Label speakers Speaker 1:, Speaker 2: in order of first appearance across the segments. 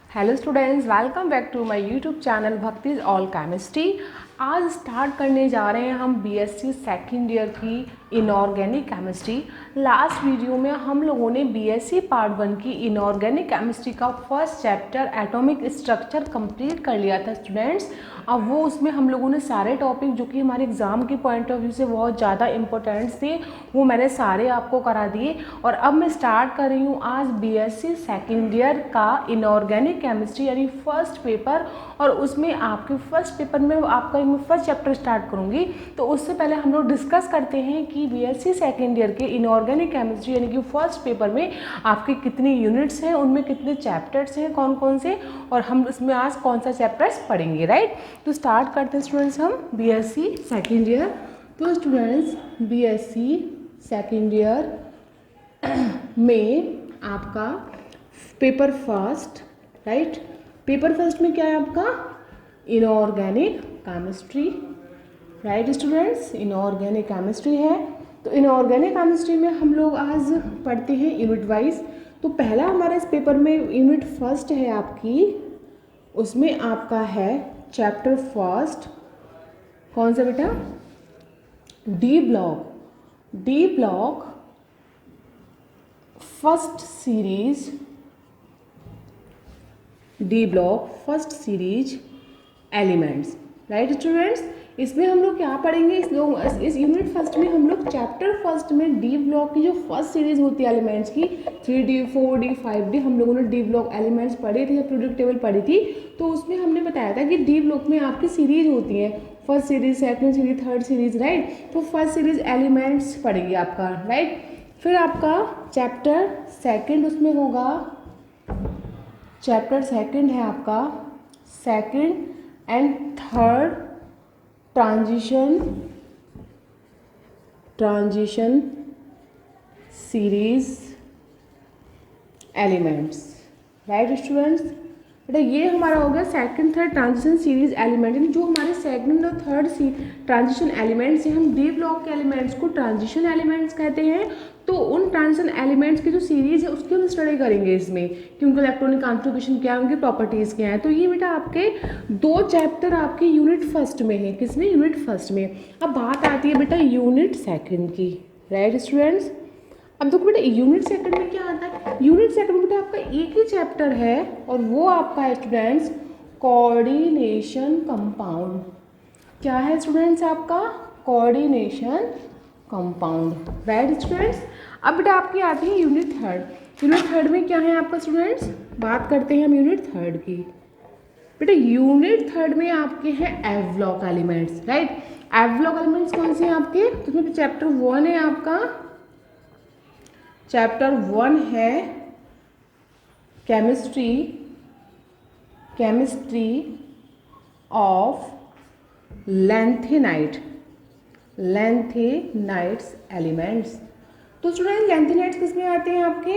Speaker 1: Hello students, welcome back to my YouTube channel भक्तिज all chemistry. आज start करने जा रहे हैं हम बीएससी सेकेंड ईयर की इनऑर्गेनिक केमिस्ट्री। लास्ट वीडियो में हम लोगों ने बीएससी पार्ट 1 की इनऑर्गेनिक केमिस्ट्री का first chapter atomic structure complete कर लिया था स्टूडेंट्स। अब वो उसमें हम लोगों ने सारे टॉपिक जो कि हमारे एग्ज़ाम के पॉइंट ऑफ व्यू से बहुत ज़्यादा इंपॉर्टेंट थे वो मैंने सारे आपको करा दिए। और अब मैं स्टार्ट कर रही हूँ आज बीएससी सेकेंड ईयर का इनऑर्गेनिक केमिस्ट्री यानी फर्स्ट पेपर। और उसमें आपके फर्स्ट पेपर में आपका मैं फर्स्ट चैप्टर स्टार्ट करूँगी। तो उससे पहले हम लोग डिस्कस करते हैं कि बीएससी सेकेंड ईयर के इनऑर्गेनिक केमिस्ट्री यानी कि फर्स्ट पेपर में आपके कितनी यूनिट्स हैं, उनमें कितने चैप्टर्स हैं, कौन कौन से, और हम इसमें आज कौन सा चैप्टर्स पढ़ेंगे, राइट। तो स्टार्ट करते हैं स्टूडेंट्स हम बीएससी सेकेंड ईयर। तो स्टूडेंट्स बीएससी सेकेंड ईयर में आपका paper first, right. Paper first में क्या है आपका inorganic chemistry, right students, inorganic chemistry है। तो इनऑर्गेनिक केमिस्ट्री में हम लोग आज पढ़ते हैं यूनिट वाइज। तो पहला हमारा इस पेपर में यूनिट फर्स्ट है आपकी, उसमें आपका है चैप्टर फर्स्ट, कौन सा बेटा, D block. D block first series, D block first series elements, right students. इसमें हम लोग क्या पढ़ेंगे, इस यूनिट फर्स्ट में हम लोग चैप्टर फर्स्ट में डी ब्लॉक की जो फर्स्ट सीरीज होती है एलिमेंट्स की 3D 4D 5D, हम लोगों ने डी ब्लॉक एलिमेंट्स पढ़े थे, पीरियोडिक टेबल पढ़ी थी। तो उसमें हमने बताया था कि डी ब्लॉक में आपकी सीरीज होती है, first series, second series, third series, right. तो फर्स्ट सीरीज एलिमेंट्स पढ़ेंगे आपका, राइट। फिर आपका चैप्टर सेकेंड उसमें होगा, चैप्टर सेकेंड है आपका second and third transition series elements, right students. बेटा ये हमारा हो गया second third transition series element, यानी जो हमारे सेकंड और थर्ड ट्रांजिशन एलिमेंट्स हैं, हम डी ब्लॉक के एलिमेंट्स को ट्रांजिशन एलिमेंट्स कहते हैं। तो उन ट्रांजिशन एलिमेंट्स की जो सीरीज है उसकी हम स्टडी करेंगे इसमें कि उनका इलेक्ट्रॉनिक कॉन्फ़िगरेशन क्या है, उनकी प्रॉपर्टीज़ क्या है। तो ये बेटा आपके दो चैप्टर आपके यूनिट फर्स्ट में है, किसमें, यूनिट फर्स्ट में। अब बात आती है बेटा यूनिट सेकेंड की, राइट स्टूडेंट्स। अब देखो बेटा यूनिट सेकंड में क्या आता है, यूनिट सेकंड में बेटा आपका एक ही चैप्टर है और वो आपका है स्टूडेंट्स कोऑर्डिनेशन कंपाउंड। क्या है स्टूडेंट्स आपका कोऑर्डिनेशन कंपाउंड, राइट स्टूडेंट्स। अब बेटा आपकी आती है यूनिट थर्ड। यूनिट थर्ड में क्या है आपका स्टूडेंट्स, बात करते हैं हम यूनिट थर्ड की। बेटा यूनिट थर्ड में आपके हैं F block elements, right. F block elements कौन से हैं आपके, तो इसमें चैप्टर वन है आपका, चैप्टर वन है केमिस्ट्री ऑफ लैंथेनाइट्स एलिमेंट्स। तो स्टूडेंट लैंथेनाइट्स किस में आते हैं आपके,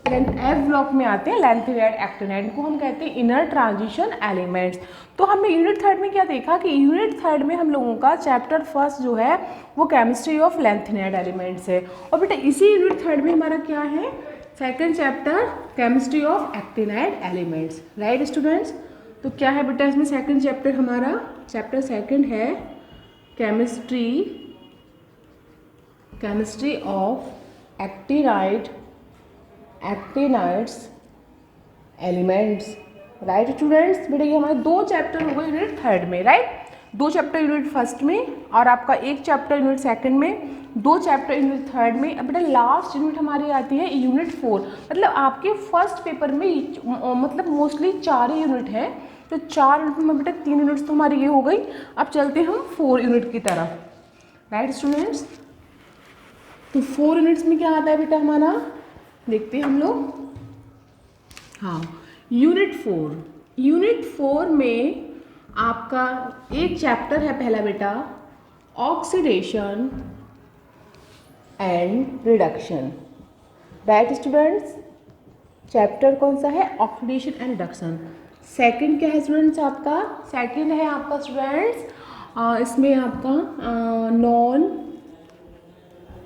Speaker 1: एफ ब्लॉक में आते हैं। लैंथेनाइट एक्टिनाइट को हम कहते हैं इनर ट्रांजिशन एलिमेंट्स। तो हमने यूनिट थर्ड में क्या देखा कि यूनिट थर्ड में हम लोगों का चैप्टर फर्स्ट जो है वो केमिस्ट्री ऑफ लैंथेनाइट एलिमेंट्स है। और बेटा इसी यूनिट थर्ड में हमारा क्या है, second chapter chemistry of actinide elements, right students. तो क्या है बेटा इसमें सेकेंड चैप्टर हमारा, चैप्टर सेकेंड है chemistry of actinides elements, right students. बेटा ये हमारे दो चैप्टर हो गए यूनिट थर्ड में, राइट। दो चैप्टर यूनिट फर्स्ट में और आपका एक चैप्टर यूनिट सेकंड में, दो चैप्टर यूनिट थर्ड में। अब बेटा लास्ट यूनिट हमारी आती है यूनिट फोर। मतलब आपके फर्स्ट पेपर में मतलब मोस्टली 4 ही यूनिट हैं। तो 4 यूनिट में बेटा 3 यूनिट्स तो हमारी ये हो गई। अब चलते हैं हम 4 यूनिट की तरफ, राइट स्टूडेंट्स। तो 4 यूनिट्स में क्या आता है बेटा हमारा, देखते हैं हम लोग। हाँ, यूनिट फोर में आपका एक चैप्टर है पहला बेटा oxidation and reduction, right students. Chapter कौन सा है, ऑक्सीडेशन एंड रिडक्शन। सेकंड क्या है स्टूडेंट्स आपका, सेकंड है आपका स्टूडेंट्स इसमें आपका non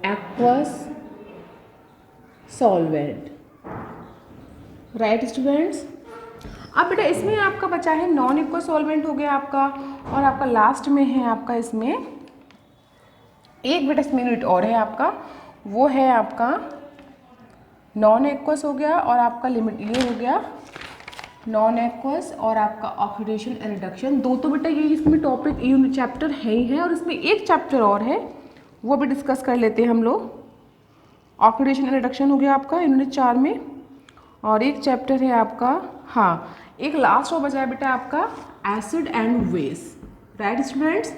Speaker 1: aqueous solvent, right students. अब बेटा इसमें आपका बचा है नॉन एक्वस सॉल्वेंट हो गया आपका, और आपका लास्ट में है आपका इसमें एक बेटा इसमें यूनिट और है आपका, वो है आपका नॉन एक्वस हो गया, और आपका लिमिट ये हो गया नॉन एक्वस और आपका ऑक्सीडेशन एंड रिडक्शन। दो तो बेटा ये इसमें टॉपिक यूनिट चैप्टर है ही है, और इसमें एक चैप्टर और है वो भी डिस्कस कर लेते हैं हम लोग। ऑक्सीडेशन एंड रिडक्शन हो गया आपका यूनिट 4 में, और एक चैप्टर है आपका, हाँ एक लास्ट और बचा है बेटा आपका acid and base. Right students,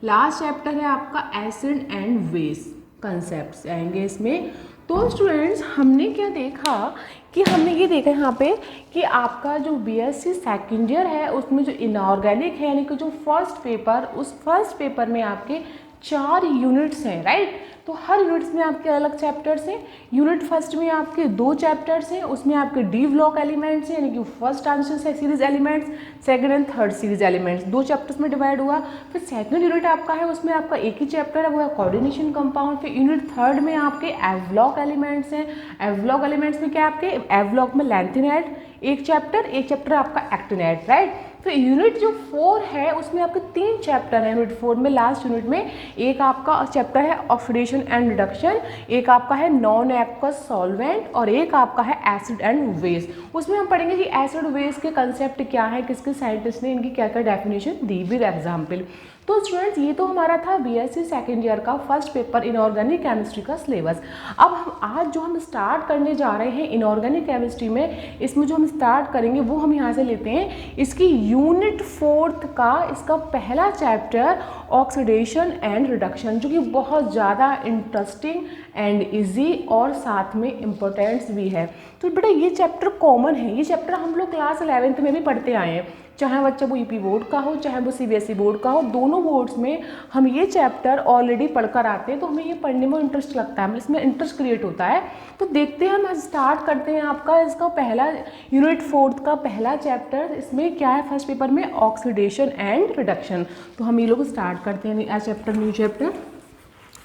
Speaker 1: last chapter है आपका एसिड एंड बेस कंसेप्ट्स आएंगे इसमें। तो स्टूडेंट्स हमने क्या देखा कि हमने ये देखा यहाँ पे कि आपका जो बीएससी सेकेंड ईयर है उसमें जो इनऑर्गेनिक है यानी कि जो फर्स्ट पेपर, उस फर्स्ट पेपर में आपके 4 यूनिट्स हैं। राइट, तो हर यूनिट्स में आपके अलग चैप्टर्स हैं। यूनिट फर्स्ट में आपके 2 चैप्टर्स हैं, उसमें आपके डी ब्लॉक एलिमेंट्स हैं यानी कि first answer series elements, second and third series elements, 2 chapters में डिवाइड हुआ। फिर सेकंड यूनिट आपका है उसमें आपका एक ही चैप्टर है, वो है कोऑर्डिनेशन कंपाउंड। फिर यूनिट थर्ड में आपके एफ ब्लॉक एलिमेंट्स हैं। एफ ब्लॉक एलिमेंट्स में क्या आपके एफ ब्लॉक में लैंथेनाइड एक चैप्टर आपका एक्टिनाइड। राइट, तो यूनिट जो 4 है उसमें आपके 3 चैप्टर हैं। यूनिट 4 में लास्ट यूनिट में एक आपका चैप्टर है ऑक्सीडेशन एंड रिडक्शन, एक आपका है नॉन एक्वस सॉल्वेंट, और एक आपका है एसिड एंड बेस। उसमें हम पढ़ेंगे कि एसिड बेस के कंसेप्ट क्या है, किसके साइंटिस्ट ने इनकी क्या क्या डेफिनेशन दी विद एग्जाम्पल। तो स्टूडेंट्स ये तो हमारा था बीएससी सेकेंड ईयर का फर्स्ट पेपर इनऑर्गेनिक केमिस्ट्री का सिलेबस। अब हम आज जो हम स्टार्ट करने जा रहे हैं इनऑर्गेनिक केमिस्ट्री में, इसमें जो हम स्टार्ट करेंगे वो हम यहाँ से लेते हैं इसकी यूनिट 4 का इसका पहला चैप्टर ऑक्सीडेशन एंड रिडक्शन, जो कि बहुत ज़्यादा इंटरेस्टिंग एंड इजी और साथ में इम्पोर्टेंट्स भी है। तो बेटा ये चैप्टर कॉमन है, ये चैप्टर हम लोग क्लास 11th में भी पढ़ते आए हैं, चाहे बच्चा वो यूपी बोर्ड का हो चाहे वो सीबीएसई बोर्ड का हो, दोनों बोर्ड्स में हम ये चैप्टर ऑलरेडी पढ़कर आते हैं, तो हमें ये पढ़ने में इंटरेस्ट लगता है, इसमें इंटरेस्ट क्रिएट होता है। तो देखते हैं, हम स्टार्ट करते हैं आपका इसका पहला यूनिट 4 का पहला चैप्टर। इसमें क्या है फर्स्ट पेपर में ऑक्सीडेशन एंड रिडक्शन। तो हम ये लोग स्टार्ट करते हैं चैप्टर, न्यू चैप्टर।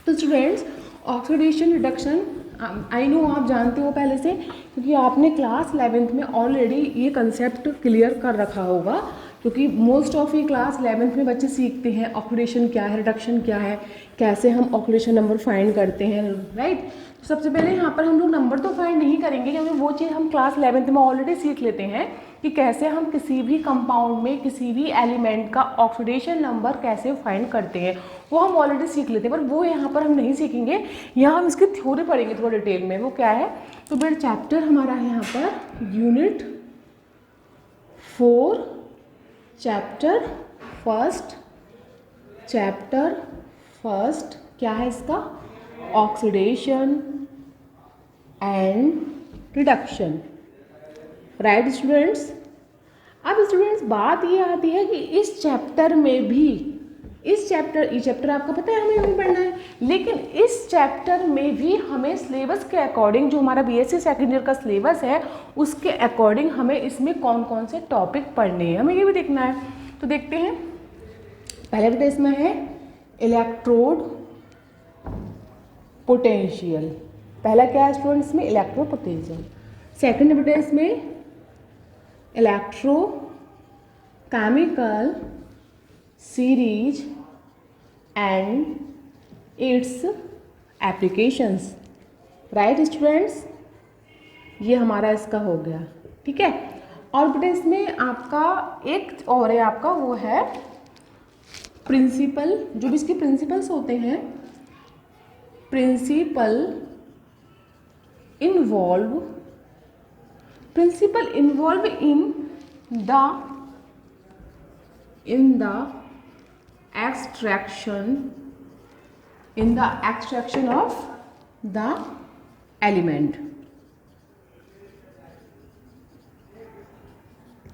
Speaker 1: तो students oxidation reduction I know आप जानते हो पहले से, क्योंकि आपने क्लास 11th में ऑलरेडी ये कंसेप्ट क्लियर कर रखा होगा, क्योंकि मोस्ट ऑफ ये क्लास 11th में बच्चे सीखते हैं ऑक्सीडेशन क्या है, रिडक्शन क्या है, कैसे हम ऑक्सीडेशन नंबर फाइंड करते हैं। राइट, तो सबसे पहले यहाँ पर हम लोग नंबर तो फाइंड नहीं करेंगे, क्योंकि वो चीज़ हम क्लास 11th में ऑलरेडी सीख लेते हैं कि कैसे हम किसी भी कंपाउंड में किसी भी एलिमेंट का ऑक्सीडेशन नंबर कैसे फाइंड करते हैं, वो हम ऑलरेडी सीख लेते हैं, पर वो यहाँ पर हम नहीं सीखेंगे। यहाँ हम इसकी थ्योरी पढ़ेंगे थोड़ा डिटेल में, वो क्या है। तो फिर चैप्टर हमारा है यहाँ पर यूनिट 4 चैप्टर फर्स्ट क्या है इसका, oxidation and reduction. Right students, अब स्टूडेंट्स बात ये आती है कि इस चैप्टर में भी ये चैप्टर आपका पता है हमें नहीं पढ़ना है, लेकिन इस चैप्टर में भी हमें सिलेबस के अकॉर्डिंग, जो हमारा बीएससी सेकेंड ईयर का सिलेबस है उसके अकॉर्डिंग हमें इसमें कौन कौन से टॉपिक पढ़ने हैं, हमें ये भी देखना है। तो देखते हैं, पहले बेटा इसमें है इलेक्ट्रोड पोटेंशियल। पहला क्या है स्टूडेंट्स इसमें, इलेक्ट्रो पोटेंशियल। सेकेंड बेटा इसमें electro chemical series and it's applications. Right students, ये हमारा इसका हो गया, ठीक है। और बेटा इसमें आपका एक और है आपका, वो है प्रिंसिपल, जो भी इसके प्रिंसिपल्स होते हैं, principle involve in the extraction of the element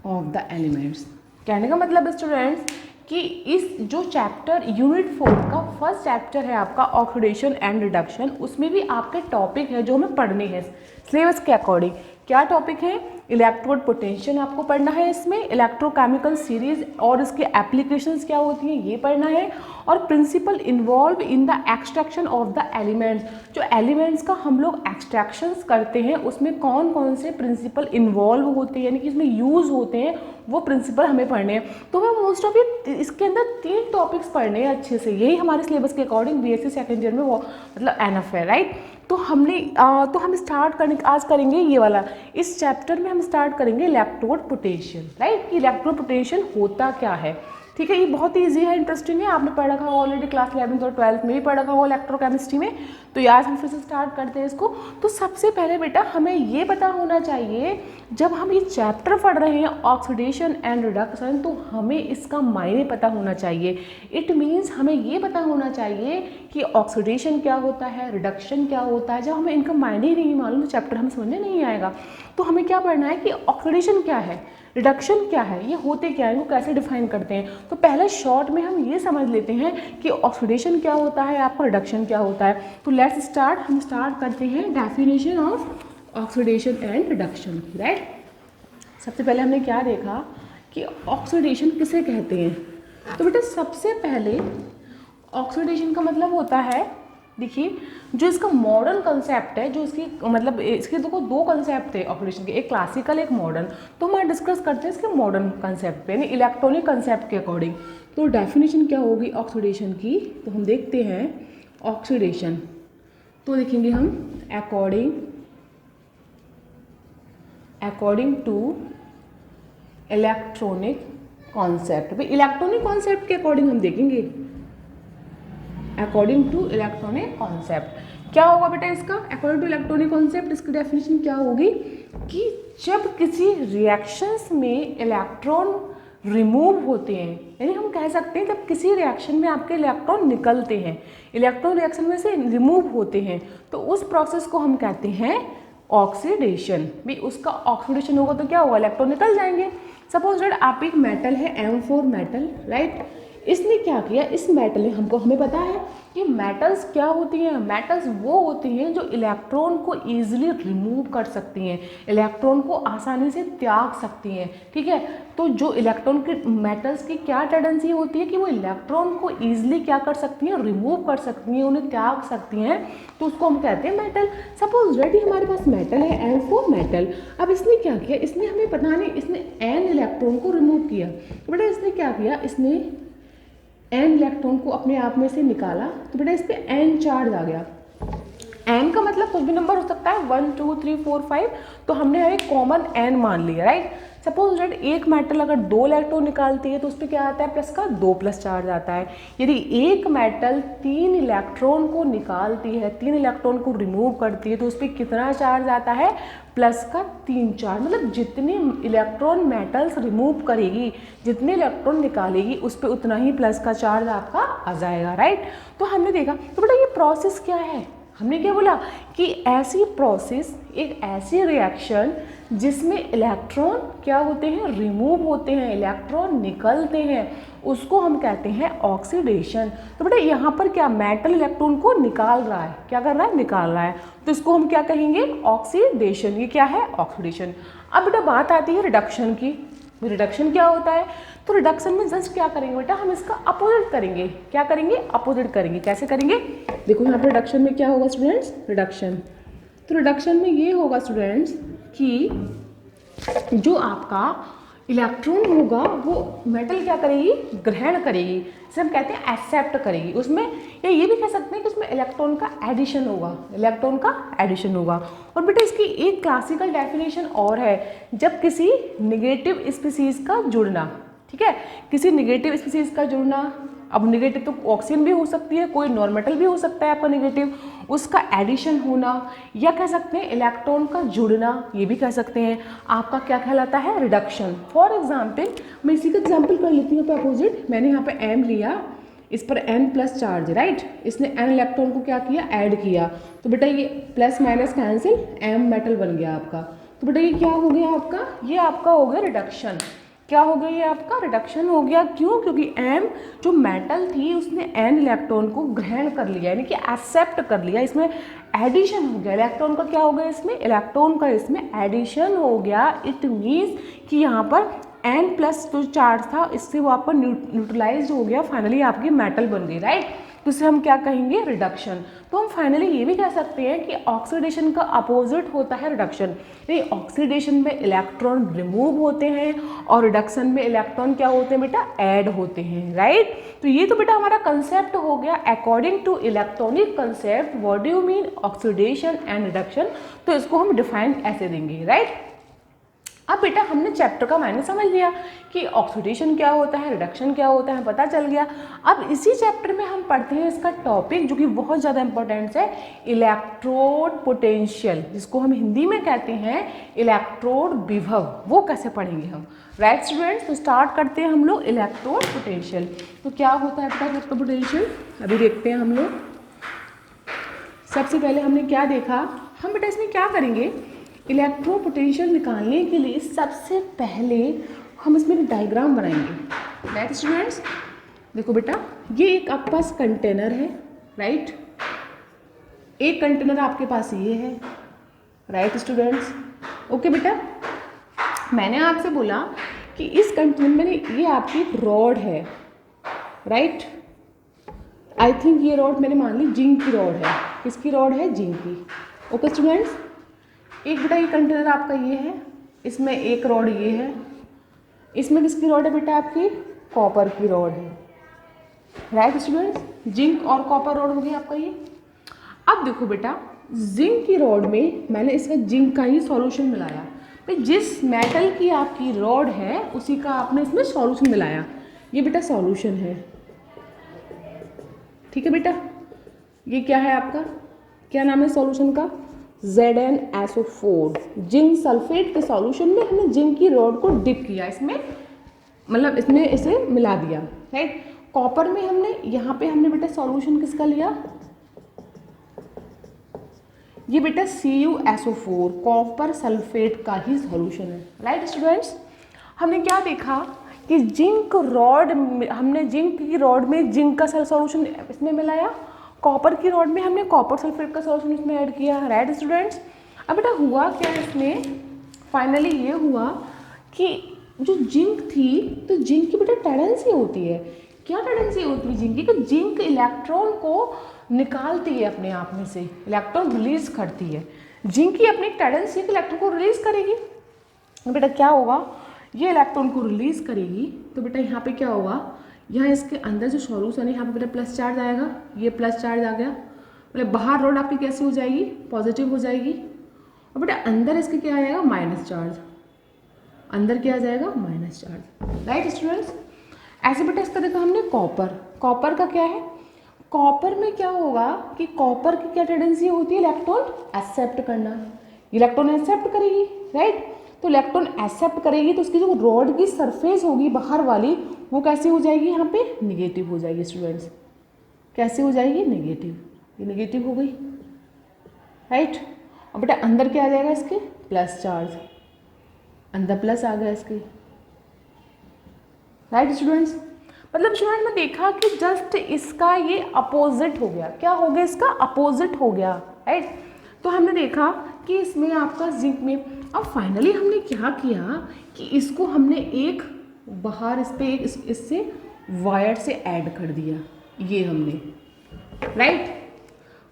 Speaker 1: of the elements। कहने का मतलब स्टूडेंट्स कि इस जो चैप्टर यूनिट 4 का फर्स्ट चैप्टर है आपका ऑक्सीडेशन एंड रिडक्शन, उसमें भी आपके टॉपिक है जो हमें पढ़ने हैं सिलेबस के अकॉर्डिंग। क्या टॉपिक है, इलेक्ट्रोड पोटेंशियल आपको पढ़ना है, इसमें इलेक्ट्रोकेमिकल सीरीज और इसके एप्लीकेशंस क्या होती हैं ये पढ़ना है, और principle involve in the extraction of the elements, जो एलिमेंट्स का हम लोग एक्सट्रैक्शंस करते हैं उसमें कौन कौन से प्रिंसिपल इन्वॉल्व होते हैं यानी कि इसमें यूज़ होते हैं वो प्रिंसिपल हमें पढ़ने हैं। तो हमें मोस्ट ऑफ ये इसके अंदर 3 टॉपिक्स पढ़ने हैं अच्छे से, यही हमारे सिलेबस के अकॉर्डिंग बीएससी सेकेंड ईयर में वो मतलब एनफ है, राइट। तो हम स्टार्ट करने आज करेंगे ये वाला, इस चैप्टर में हम स्टार्ट करेंगे इलेक्ट्रोड पोटेंशियल, राइट, कि इलेक्ट्रोड पोटेंशियल होता क्या है। ठीक है, ये बहुत ही ईजी है, इंटरेस्टिंग है, आपने पढ़ रखा होगा ऑलरेडी क्लास 11th और 12th में भी पढ़ रखा होगा इलेक्ट्रोकेमिस्ट्री में। तो यार हम फिर से स्टार्ट करते हैं इसको। तो सबसे पहले बेटा हमें ये पता होना चाहिए, जब हम ये चैप्टर पढ़ रहे हैं ऑक्सीडेशन एंड रिडक्शन, तो हमें इसका मायने पता होना चाहिए। इट मीन्स हमें ये पता होना चाहिए कि ऑक्सीडेशन क्या होता है, रिडक्शन क्या होता है। जब हमें इनका मायने ही नहीं मालूम तो चैप्टर हमें समझने नहीं आएगा। तो हमें क्या पढ़ना है कि ऑक्सीडेशन क्या है, रिडक्शन क्या है, ये होते क्या है, इनको कैसे डिफाइन करते हैं। तो पहले शॉर्ट में हम ये समझ लेते हैं कि ऑक्सीडेशन क्या होता है, आपका रिडक्शन क्या होता है। तो लेट्स स्टार्ट, हम स्टार्ट करते हैं definition of oxidation and reduction, right. सबसे पहले हमने क्या देखा कि ऑक्सीडेशन किसे कहते हैं। तो बेटा सबसे पहले ऑक्सीडेशन का मतलब होता है, देखिए जो इसका मॉडर्न कंसेप्ट है, जो इसकी मतलब इसके देखो 2 कंसेप्ट थे ऑक्सीडेशन के, एक क्लासिकल एक मॉडर्न। तो हम डिस्कस करते हैं इसके मॉडर्न कंसेप्ट पे यानी इलेक्ट्रॉनिक कंसेप्ट के अकॉर्डिंग। तो डेफिनेशन क्या होगी ऑक्सीडेशन की, तो हम देखते हैं ऑक्सीडेशन, तो देखेंगे हम अकॉर्डिंग टू इलेक्ट्रॉनिक कॉन्सेप्ट। भाई इलेक्ट्रॉनिक कॉन्सेप्ट के अकॉर्डिंग हम देखेंगे, अकॉर्डिंग टू इलेक्ट्रॉनिक कॉन्सेप्ट क्या होगा बेटा इसका, अकॉर्डिंग टू इलेक्ट्रॉनिक कॉन्सेप्ट इसकी डेफिनेशन क्या होगी कि जब किसी रिएक्शंस में इलेक्ट्रॉन रिमूव होते हैं, यानी हम कह सकते हैं जब किसी रिएक्शन में आपके इलेक्ट्रॉन निकलते हैं, इलेक्ट्रॉन रिएक्शन में से रिमूव होते हैं, तो उस प्रोसेस को हम कहते हैं ऑक्सीडेशन। भी उसका ऑक्सीडेशन होगा तो क्या होगा, इलेक्ट्रॉन निकल जाएंगे। सपोज दैट आप एक मेटल है M4 मेटल, राइट, इसने क्या किया, इस मेटल ने हमें पता है कि मेटल्स क्या होती हैं, मेटल्स वो होती हैं जो इलेक्ट्रॉन को ईजिली रिमूव कर सकती हैं, इलेक्ट्रॉन को आसानी से त्याग सकती हैं। ठीक है, तो जो इलेक्ट्रॉन के मेटल्स की क्या टेंडेंसी होती है कि वो इलेक्ट्रॉन को ईजिली क्या कर सकती हैं, रिमूव कर सकती हैं, उन्हें त्याग सकती हैं, तो उसको हम कहते हैं मेटल। सपोज रेडी हमारे पास मेटल है M4 मेटल, अब इसने क्या किया, इसने हमें पता नहीं, इसने N इलेक्ट्रॉन को रिमूव किया। तो बेटा इसने क्या किया, इसने N इलेक्ट्रॉन को अपने आप में से निकाला, तो बेटा इस पर N चार्ज आ गया। N का मतलब कुछ भी नंबर हो सकता है 1 2 3 4 5, तो हमने एक कॉमन N मान लिया, राइट। सपोज दैट एक मेटल अगर 2 इलेक्ट्रॉन निकालती है तो उस पर क्या आता है, प्लस का 2 प्लस चार्ज आता है। यदि एक मेटल 3 इलेक्ट्रॉन को निकालती है, 3 इलेक्ट्रॉन को रिमूव करती है, तो उस पर कितना चार्ज आता है, प्लस का 3 चार्ज। मतलब जितने इलेक्ट्रॉन मेटल्स रिमूव करेगी, जितने इलेक्ट्रॉन निकालेगी, उस पर उतना ही प्लस का चार्ज आपका आ जाएगा, राइट। तो हमने देखा, तो बेटा ये प्रोसेस क्या है, हमने क्या बोला कि ऐसी प्रोसेस, एक ऐसी रिएक्शन जिसमें इलेक्ट्रॉन क्या होते हैं, रिमूव होते हैं, इलेक्ट्रॉन निकलते हैं, उसको हम कहते हैं ऑक्सीडेशन। तो बेटा यहाँ पर क्या, मेटल इलेक्ट्रॉन को निकाल रहा है, क्या कर रहा है, निकाल रहा है, तो इसको हम क्या कहेंगे, ऑक्सीडेशन। ये क्या है, ऑक्सीडेशन। अब बेटा बात आती है रिडक्शन की। रिडक्शन क्या होता है, तो रिडक्शन में जस्ट क्या करेंगे बेटा, हम इसका अपोजिट करेंगे। क्या करेंगे, अपोजिट करेंगे। कैसे करेंगे, देखो यहाँ पर रिडक्शन में क्या होगा स्टूडेंट्स, रिडक्शन, तो रिडक्शन में ये होगा स्टूडेंट्स कि जो आपका इलेक्ट्रॉन होगा वो मेटल क्या करेगी, ग्रहण करेगी, इसे हम कहते हैं एक्सेप्ट करेगी। उसमें या ये भी कह सकते हैं कि उसमें इलेक्ट्रॉन का एडिशन होगा, इलेक्ट्रॉन का एडिशन होगा। और बेटा इसकी एक क्लासिकल डेफिनेशन और है, जब किसी नेगेटिव स्पीसीज का जुड़ना, ठीक है, किसी नेगेटिव स्पीसीज का जुड़ना, अब नेगेटिव तो ऑक्सीजन भी हो सकती है, कोई नॉन मेटल भी हो सकता है आपका नेगेटिव, उसका एडिशन होना, या कह सकते हैं इलेक्ट्रॉन का जुड़ना, ये भी कह सकते हैं, आपका क्या कहलाता है, रिडक्शन। फॉर एग्जाम्पल मैं इसी का एग्जाम्पल कर लेती हूँ अपोजिट। मैंने यहाँ पे M लिया, इस पर N प्लस चार्ज, राइट, इसने N इलेक्ट्रॉन को क्या किया, ऐड किया, तो बेटा ये plus minus cancel, M metal बन गया आपका। तो बेटा ये क्या हो गया आपका, ये आपका हो गया रिडक्शन। क्या हो गया, ये आपका रिडक्शन हो गया। क्यों? क्योंकि M जो मेटल थी उसने N इलेक्ट्रॉन को ग्रहण कर लिया, यानी कि एक्सेप्ट कर लिया, इसमें एडिशन हो गया। इलेक्ट्रॉन का क्या हो गया, इसमें इलेक्ट्रॉन का इसमें एडिशन हो गया। इट मीन्स कि यहाँ पर N प्लस जो चार्ज था इससे वो आपका न्यूट्रलाइज हो गया, फाइनली आपकी मेटल बन गई, राइट। तो इसे हम क्या कहेंगे, रिडक्शन। तो हम फाइनली ये भी कह सकते हैं कि ऑक्सीडेशन का अपोजिट होता है रिडक्शन। यानी ऑक्सीडेशन में इलेक्ट्रॉन रिमूव होते हैं और रिडक्शन में इलेक्ट्रॉन क्या होते हैं बेटा, ऐड होते हैं, राइट। तो ये तो बेटा हमारा कंसेप्ट हो गया according to electronic concept what do you mean oxidation and reduction. तो इसको हम डिफाइन ऐसे देंगे, राइट। अब बेटा हमने चैप्टर का मायने समझ लिया कि ऑक्सीडेशन क्या होता है, रिडक्शन क्या होता है, पता चल गया। अब इसी चैप्टर में हम पढ़ते हैं इसका टॉपिक जो कि बहुत ज़्यादा इंपॉर्टेंट है, इलेक्ट्रोड पोटेंशियल, जिसको हम हिंदी में कहते हैं इलेक्ट्रोड विभव। वो कैसे पढ़ेंगे हम, राइट स्टूडेंट्स। तो स्टार्ट करते हैं हम लोग इलेक्ट्रोड पोटेंशियल। तो क्या होता है बेटा इलेक्ट्रोड पोटेंशियल, अभी देखते हैं हम लोग। सबसे पहले हमने क्या देखा, हम बेटा इसमें क्या करेंगे, इलेक्ट्रो पोटेंशियल निकालने के लिए सबसे पहले हम इसमें एक डायग्राम बनाएंगे, राइट स्टूडेंट्स। देखो बेटा ये एक आपके पास कंटेनर है, राइट। एक कंटेनर आपके पास ये है, राइट स्टूडेंट्स। ओके बेटा, मैंने आपसे बोला कि इस कंटेनर में ये आपकी रॉड है, राइट। आई थिंक ये रॉड मैंने मान ली जिंक की रॉड है। किसकी रॉड है, जिंक की। ओके स्टूडेंट्स, एक बेटा ये कंटेनर आपका ये है, इसमें एक रॉड ये है, इसमें किसकी रॉड है बेटा, आपकी कॉपर की रॉड है, राइट स्टूडेंट्स। जिंक और कॉपर रॉड हो गया आपका ये। अब देखो बेटा जिंक की रॉड में मैंने इसमें जिंक का ही सॉल्यूशन मिलाया। भाई जिस मेटल की आपकी रॉड है उसी का आपने इसमें सॉल्यूशन मिलाया। ये बेटा सॉल्यूशन है, ठीक है बेटा। ये क्या है आपका, क्या नाम है सॉल्यूशन का, ZnSO4। जिंक सल्फेट के सॉल्यूशन में हमने जिंक की रॉड को डिप किया, इसमें मतलब इसमें इसे मिला दिया, राइट। कॉपर में हमने यहाँ पे हमने बेटा सॉल्यूशन किसका लिया, ये बेटा CuSO4 कॉपर सल्फेट का ही सॉल्यूशन है, राइट स्टूडेंट्स। हमने क्या देखा कि जिंक रॉड, हमने जिंक की रॉड में जिंक का सॉल्यूशन इसमें मिलाया, कॉपर की रॉड में हमने कॉपर सल्फेट का सॉल्यूशन इसमें ऐड किया, राइट स्टूडेंट्स। अब बेटा हुआ क्या इसमें, फाइनली ये हुआ कि जो जिंक थी तो जिंक की बेटा टेंडेंसी होती है, क्या टेंडेंसी होती है जिंक की, कि जिंक इलेक्ट्रॉन को निकालती है अपने आप में से, इलेक्ट्रॉन रिलीज करती है। जिंक की अपनी टेंडेंसी कि इलेक्ट्रॉन को रिलीज करेगी। तो बेटा क्या होगा, ये इलेक्ट्रॉन को रिलीज करेगी तो बेटा यहाँ पे क्या होगा, यहाँ इसके अंदर जो सॉल्यूशन है यहाँ पे बेटा प्लस चार्ज आएगा, ये प्लस चार्ज आ गया, मतलब बाहर रॉड आपकी कैसी हो जाएगी, पॉजिटिव हो जाएगी। और बेटा अंदर इसके क्या आएगा, माइनस चार्ज, अंदर क्या आ जाएगा, माइनस चार्ज, राइट स्टूडेंट्स। ऐसे बेटा इसका देखा हमने कॉपर, कॉपर का क्या है, कॉपर में क्या होगा कि कॉपर की क्या टेंडेंसी होती है, इलेक्ट्रॉन एक्सेप्ट करना, इलेक्ट्रॉन एक्सेप्ट करेगी, राइट। तो इलेक्ट्रॉन एक्सेप्ट करेगी तो उसकी जो रॉड की सरफेस होगी बाहर वाली वो कैसे हो जाएगी, यहाँ पे निगेटिव हो जाएगी स्टूडेंट्स, कैसे हो जाएगी, नेगेटिव, ये नेगेटिव हो गई, राइट। और बेटा अंदर क्या आ जाएगा इसके, प्लस चार्ज, अंदर प्लस आ गया इसके, राइट स्टूडेंट्स। मतलब स्टूडेंट ने देखा कि जस्ट इसका ये अपोजिट हो गया, क्या हो गया, इसका अपोजिट हो गया, राइट। तो हमने देखा कि इसमें आपका जिंक में, अब फाइनली हमने क्या किया कि इसको हमने एक बाहर इस पे एक इससे वायर से ऐड कर दिया, ये हमने, राइट।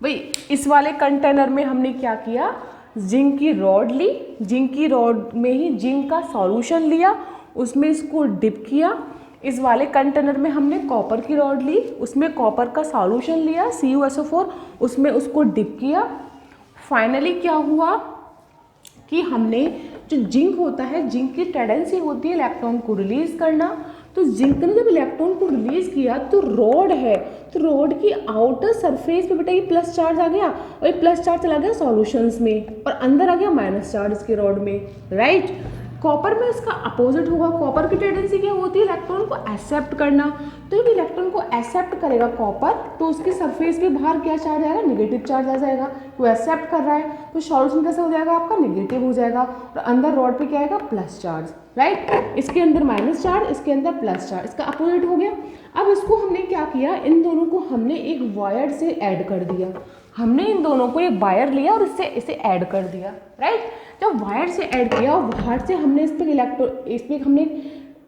Speaker 1: भाई इस वाले कंटेनर में हमने क्या किया, जिंक की रॉड ली, जिंक की रॉड में ही जिंक का सॉल्यूशन लिया, उसमें इसको डिप किया। इस वाले कंटेनर में हमने कॉपर की रॉड ली, उसमें कॉपर का सॉल्यूशन लिया CuSO4, उसमें उसको डिप किया। फाइनली क्या हुआ कि हमने जो जिंक होता है, जिंक की टेंडेंसी होती है इलेक्ट्रॉन को रिलीज करना, तो जिंक ने जब इलेक्ट्रॉन को रिलीज किया तो रॉड है, तो रॉड की आउटर सरफेस पे बेटा ये प्लस चार्ज आ गया और ये प्लस चार्ज चला गया सॉल्यूशंस में और अंदर आ गया माइनस चार्ज इसके रॉड में, राइट। कॉपर में इसका अपोजिट होगा। कॉपर की टेंडेंसी क्या होती है, इलेक्ट्रॉन को एक्सेप्ट करना। तो जब इलेक्ट्रॉन को एक्सेप्ट करेगा कॉपर, तो उसकी सरफेस पे बाहर क्या चार्ज आएगा, नेगेटिव चार्ज आ जाएगा। वो एक्सेप्ट कर रहा है तो सॉल्यूशन कैसे हो जाएगा आपका, नेगेटिव हो जाएगा। और अंदर रॉड पे क्या आएगा, प्लस चार्ज, राइट। इसके अंदर माइनस चार्ज, इसके अंदर प्लस चार्ज, इसका अपोजिट हो गया। अब इसको हमने क्या किया, इन दोनों को हमने एक वायर से ऐड कर दिया। हमने इन दोनों को एक वायर लिया और इससे इसे ऐड कर दिया, राइट। जब वायर से ऐड किया और बाहर से हमने इस पर हमने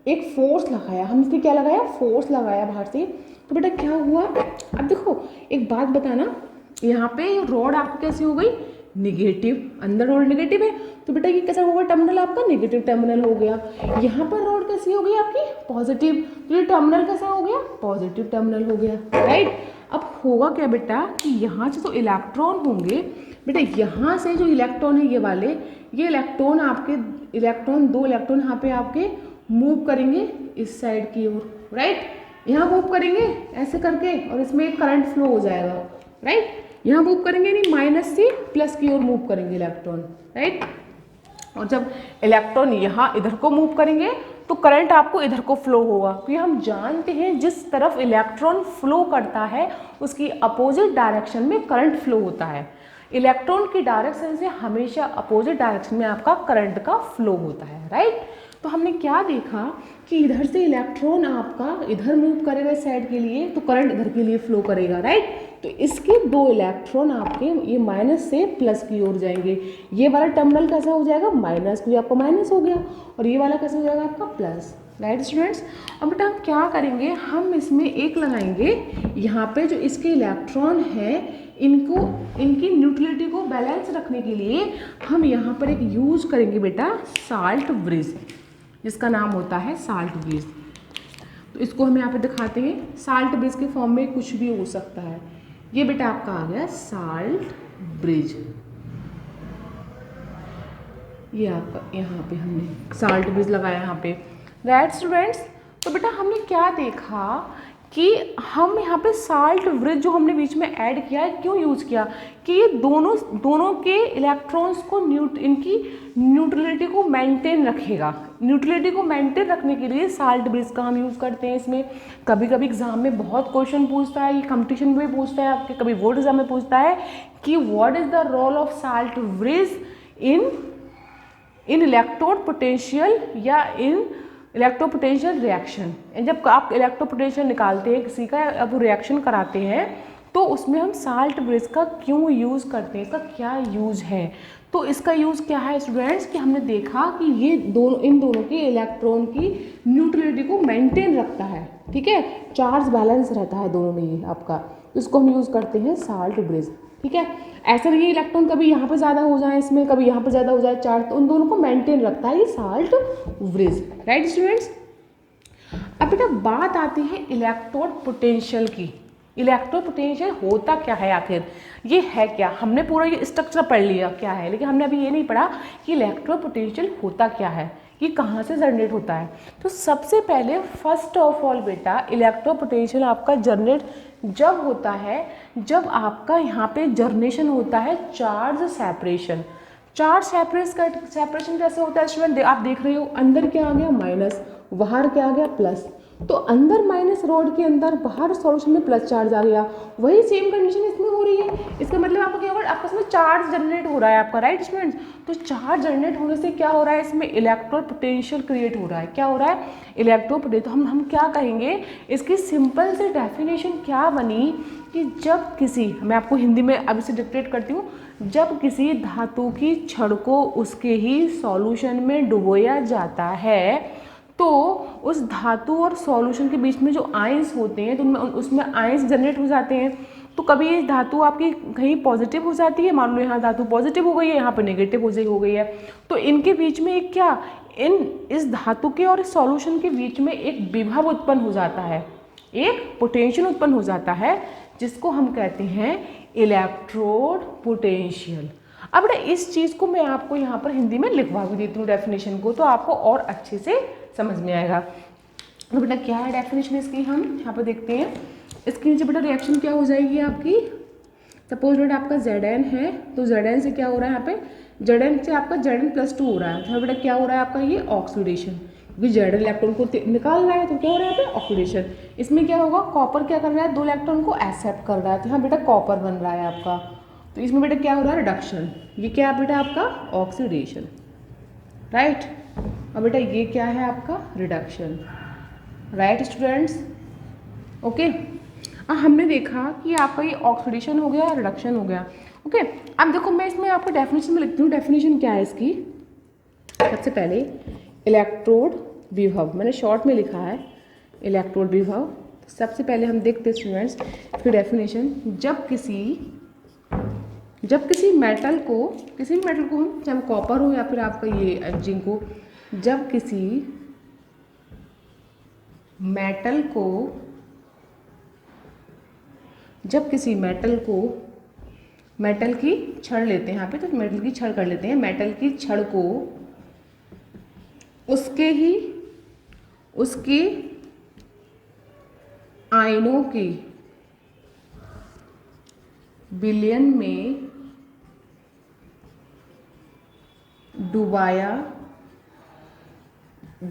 Speaker 1: एक फोर्स लगाया। हम इस पर क्या लगाया, फोर्स लगाया बाहर से। तो बेटा क्या हुआ, अब देखो एक बात बताना, यहाँ पे रॉड आपको कैसी हो गई, निगेटिव, अंदर रॉड निगेटिव है, तो बेटा ये कैसा होगा, टर्मिनल आपका नेगेटिव टर्मिनल हो गया। यहाँ पर रॉड कैसी हो गई आपकी, पॉजिटिव, तो ये टर्मिनल कैसा हो गया, पॉजिटिव टर्मिनल हो गया, राइट। अब होगा क्या बेटा कि यहाँ से तो इलेक्ट्रॉन होंगे बेटा, यहाँ से जो इलेक्ट्रॉन है ये वाले, ये इलेक्ट्रॉन आपके दो इलेक्ट्रॉन यहाँ पे आपके मूव करेंगे इस साइड की ओर, राइट। यहाँ मूव करेंगे ऐसे करके और इसमें एक करंट फ्लो हो जाएगा, राइट। यहाँ मूव करेंगे नहीं, माइनस से प्लस की ओर मूव करेंगे इलेक्ट्रॉन, राइट। और जब इलेक्ट्रॉन यहाँ इधर को मूव करेंगे तो करंट आपको इधर को फ्लो होगा, क्योंकि हम जानते हैं जिस तरफ इलेक्ट्रॉन फ्लो करता है उसकी अपोजिट डायरेक्शन में करंट फ्लो होता है। इलेक्ट्रॉन की डायरेक्शन से हमेशा अपोजिट डायरेक्शन में आपका करंट का फ्लो होता है, राइट। तो हमने क्या देखा कि इधर से इलेक्ट्रॉन आपका इधर मूव करेगा इस साइड के लिए, तो करंट इधर के लिए फ्लो करेगा, राइट। तो इसके दो इलेक्ट्रॉन आपके ये माइनस से प्लस की ओर जाएंगे। ये वाला टर्मिनल कैसा हो जाएगा, माइनस, क्योंकि आपका माइनस हो गया, और ये वाला कैसा हो जाएगा आपका प्लस, राइट स्टूडेंट्स। अब बेटा हम क्या करेंगे, हम इसमें एक लगाएंगे, यहाँ पे जो इसके इलेक्ट्रॉन हैं इनकी न्यूट्रलिटी को बैलेंस रखने के लिए हम यहाँ पर एक यूज करेंगे बेटा साल्ट ब्रिज, जिसका नाम होता है साल्ट ब्रिज। तो इसको हम यहाँ पे दिखाते हैं। साल्ट ब्रिज के फॉर्म में कुछ भी हो सकता है। ये बेटा आपका आ गया साल्ट ब्रिज, ये आपका यहाँ पे हमने साल्ट ब्रिज लगाया यहाँ पे, राइट स्टूडेंट्स। तो बेटा हमने क्या देखा कि हम यहाँ पे साल्ट ब्रिज जो हमने बीच में ऐड किया है, क्यों यूज़ किया कि ये दोनों के इलेक्ट्रॉन्स को इनकी न्यूट्रलिटी को मेंटेन रखेगा। न्यूट्रलिटी को मेंटेन रखने के लिए साल्ट ब्रिज का हम यूज़ करते हैं। इसमें कभी कभी एग्जाम में बहुत क्वेश्चन पूछता है, ये कंपटीशन में भी पूछता है आपके, कभी बोर्ड एग्जाम में पूछता है कि what is the role of salt bridge in electrode potential या इन इलेक्ट्रोपोटेंशियल रिएक्शन। जब आप इलेक्ट्रोपोटेंशियल निकालते हैं किसी का, अब रिएक्शन कराते हैं, तो उसमें हम साल्ट ब्रिज का क्यों यूज़ करते हैं, इसका क्या यूज़ है। तो इसका यूज़ क्या है स्टूडेंट्स कि हमने देखा कि ये इन दोनों की इलेक्ट्रॉन की न्यूट्रलिटी को मेंटेन रखता है, ठीक है, चार्ज बैलेंस रहता है दोनों में ये आपका, इसको हम यूज़ करते हैं साल्ट ब्रिज, ठीक है। ऐसा नहीं इलेक्ट्रॉन कभी यहाँ पे ज़्यादा हो जाए, इसमें कभी यहाँ पे ज़्यादा हो जाए चार्ज, तो उन दोनों को मेंटेन रखता है ये साल्ट ब्रिज, राइट स्टूडेंट्स। अब बेटा बात आती है इलेक्ट्रोड पोटेंशियल की। इलेक्ट्रोड पोटेंशियल होता क्या है आखिर, ये है क्या, हमने पूरा ये स्ट्रक्चर पढ़ लिया क्या है, लेकिन हमने अभी ये नहीं पढ़ा कि इलेक्ट्रोड पोटेंशियल होता क्या है, ये कहाँ से जनरेट होता है। तो सबसे पहले फर्स्ट ऑफ ऑल बेटा इलेक्ट्रोड पोटेंशियल आपका जनरेट जब होता है जब आपका यहाँ पे जर्नेशन होता है चार्ज सेपरेशन। चार्ज सेपरेशन कैसे होता है स्टूडेंट, आप देख रहे हो अंदर क्या आ गया माइनस, बाहर क्या आ गया प्लस, तो अंदर माइनस रॉड के अंदर, बाहर सॉल्यूशन में प्लस चार्ज आ गया। वही सेम कंडीशन इसमें हो रही है। इसका मतलब आपका क्या होगा, आपका इसमें चार्ज जनरेट हो रहा है आपका, राइट स्टूडेंट्स। तो चार्ज जनरेट होने से क्या हो रहा है, इसमें इलेक्ट्रोड पोटेंशियल क्रिएट हो रहा है। क्या हो रहा है, इलेक्ट्रोड पोटेंशियल। तो हम क्या कहेंगे, इसकी सिंपल से डेफिनेशन क्या बनी कि जब किसी, मैं आपको हिंदी में अब इसे डिक्टेट करती हूँ, जब किसी धातु की छड़ को उसके ही सॉल्यूशन में डुबोया जाता है तो उस धातु और सॉल्यूशन के बीच में जो आयंस होते हैं तो उसमें आयंस जनरेट हो जाते हैं। तो कभी ये धातु आपकी कहीं पॉजिटिव हो जाती है, मान लो यहाँ धातु पॉजिटिव हो गई है, यहाँ पर नेगेटिव हो गई है, तो इनके बीच में एक क्या, इस धातु के और इस सॉल्यूशन के बीच में एक विभव उत्पन्न हो जाता है, एक पोटेंशियल उत्पन्न हो जाता है, जिसको हम कहते हैं इलेक्ट्रोड पोटेंशियल। अब बेटा इस चीज़ को मैं आपको यहाँ पर हिंदी में लिखवा भी देती हूँ डेफिनेशन को, तो आपको और अच्छे से समझ में आएगा। तो बेटा क्या है डेफिनेशन इसकी, हम यहाँ पर देखते हैं। इसके नीचे बेटा रिएक्शन क्या हो जाएगी आपकी, सपोज बेटा आपका Zn है तो Zn से क्या हो रहा है, यहाँ पे Zn से आपका Zn+2 हो रहा है, तो बेटा क्या हो रहा है आपका ये ऑक्सीडेशन, क्योंकि Zn इलेक्ट्रॉन को निकाल रहा है तो क्या हो रहा है यहाँ पे ऑक्सीडेशन। इसमें क्या होगा, कॉपर क्या कर रहा है, 2 इलेक्ट्रॉन को एक्सेप्ट कर रहा है, तो यहाँ बेटा कॉपर बन रहा है आपका, तो इसमें बेटा क्या हो रहा है रिडक्शन, ये क्या है बेटा आपका ऑक्सीडेशन, राइट। और बेटा ये क्या है आपका रिडक्शन, राइट स्टूडेंट्स, ओके। हमने देखा कि आपका ये ऑक्सीडेशन हो गया, रिडक्शन हो गया, ओके। अब देखो मैं इसमें आपको डेफिनेशन में लिखती हूँ, डेफिनेशन क्या है इसकी। सबसे पहले इलेक्ट्रोड विभव, मैंने शॉर्ट में लिखा है इलेक्ट्रोड विभव। सबसे पहले हम देखते हैं स्टूडेंट्स इसकी डेफिनेशन। जब किसी मेटल को, किसी भी मेटल को हम, चाहे कॉपर हो या फिर आपका ये जिंक हो, जब किसी मेटल को मेटल की छड़ लेते हैं यहाँ पे, तो मेटल की छड़ कर लेते हैं, मेटल की छड़ को उसके आयनों के बिलियन में डुबाया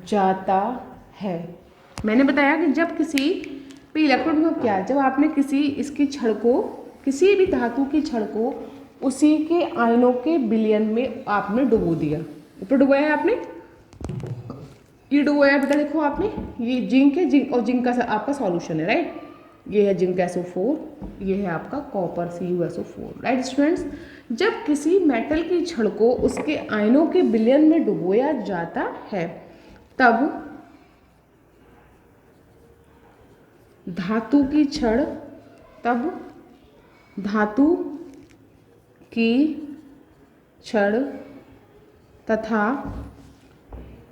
Speaker 1: जाता है। मैंने बताया कि जब किसी पे इलेक्ट्रोड विभव क्या है, जब आपने इसकी छड़ को, किसी भी धातु की छड़ को उसी के आयनों के बिलियन में आपने डुबो दिया, ऊपर डुबाया आपने, ये डुबाया बेटा देखो आपने, ये जिंक है, जिंक और जिंक का आपका सॉल्यूशन है, राइट। ये है जिंक SO4, ये है आपका कॉपर CuSO4, राइट स्टूडेंट्स। जब किसी मेटल की छड़ को उसके आयनों के बिलियन में डुबोया जाता है तब धातु की छड़ तथा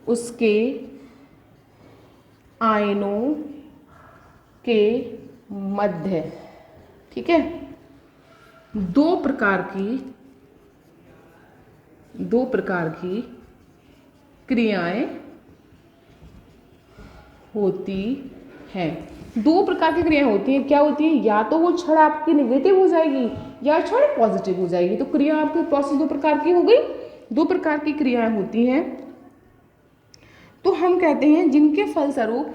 Speaker 1: उसके आयनों के मध्य, ठीक है, दो प्रकार की क्रियाएं होती हैं। 2 प्रकार की क्रियाएं होती हैं, क्या होती है, या तो वो छड़ आपकी नेगेटिव हो जाएगी या छड़ पॉजिटिव हो जाएगी, तो क्रिया आपकी प्रोसेस 2 प्रकार की हो गई, 2 प्रकार की क्रियाएं होती हैं। तो हम कहते हैं जिनके फलस्वरूप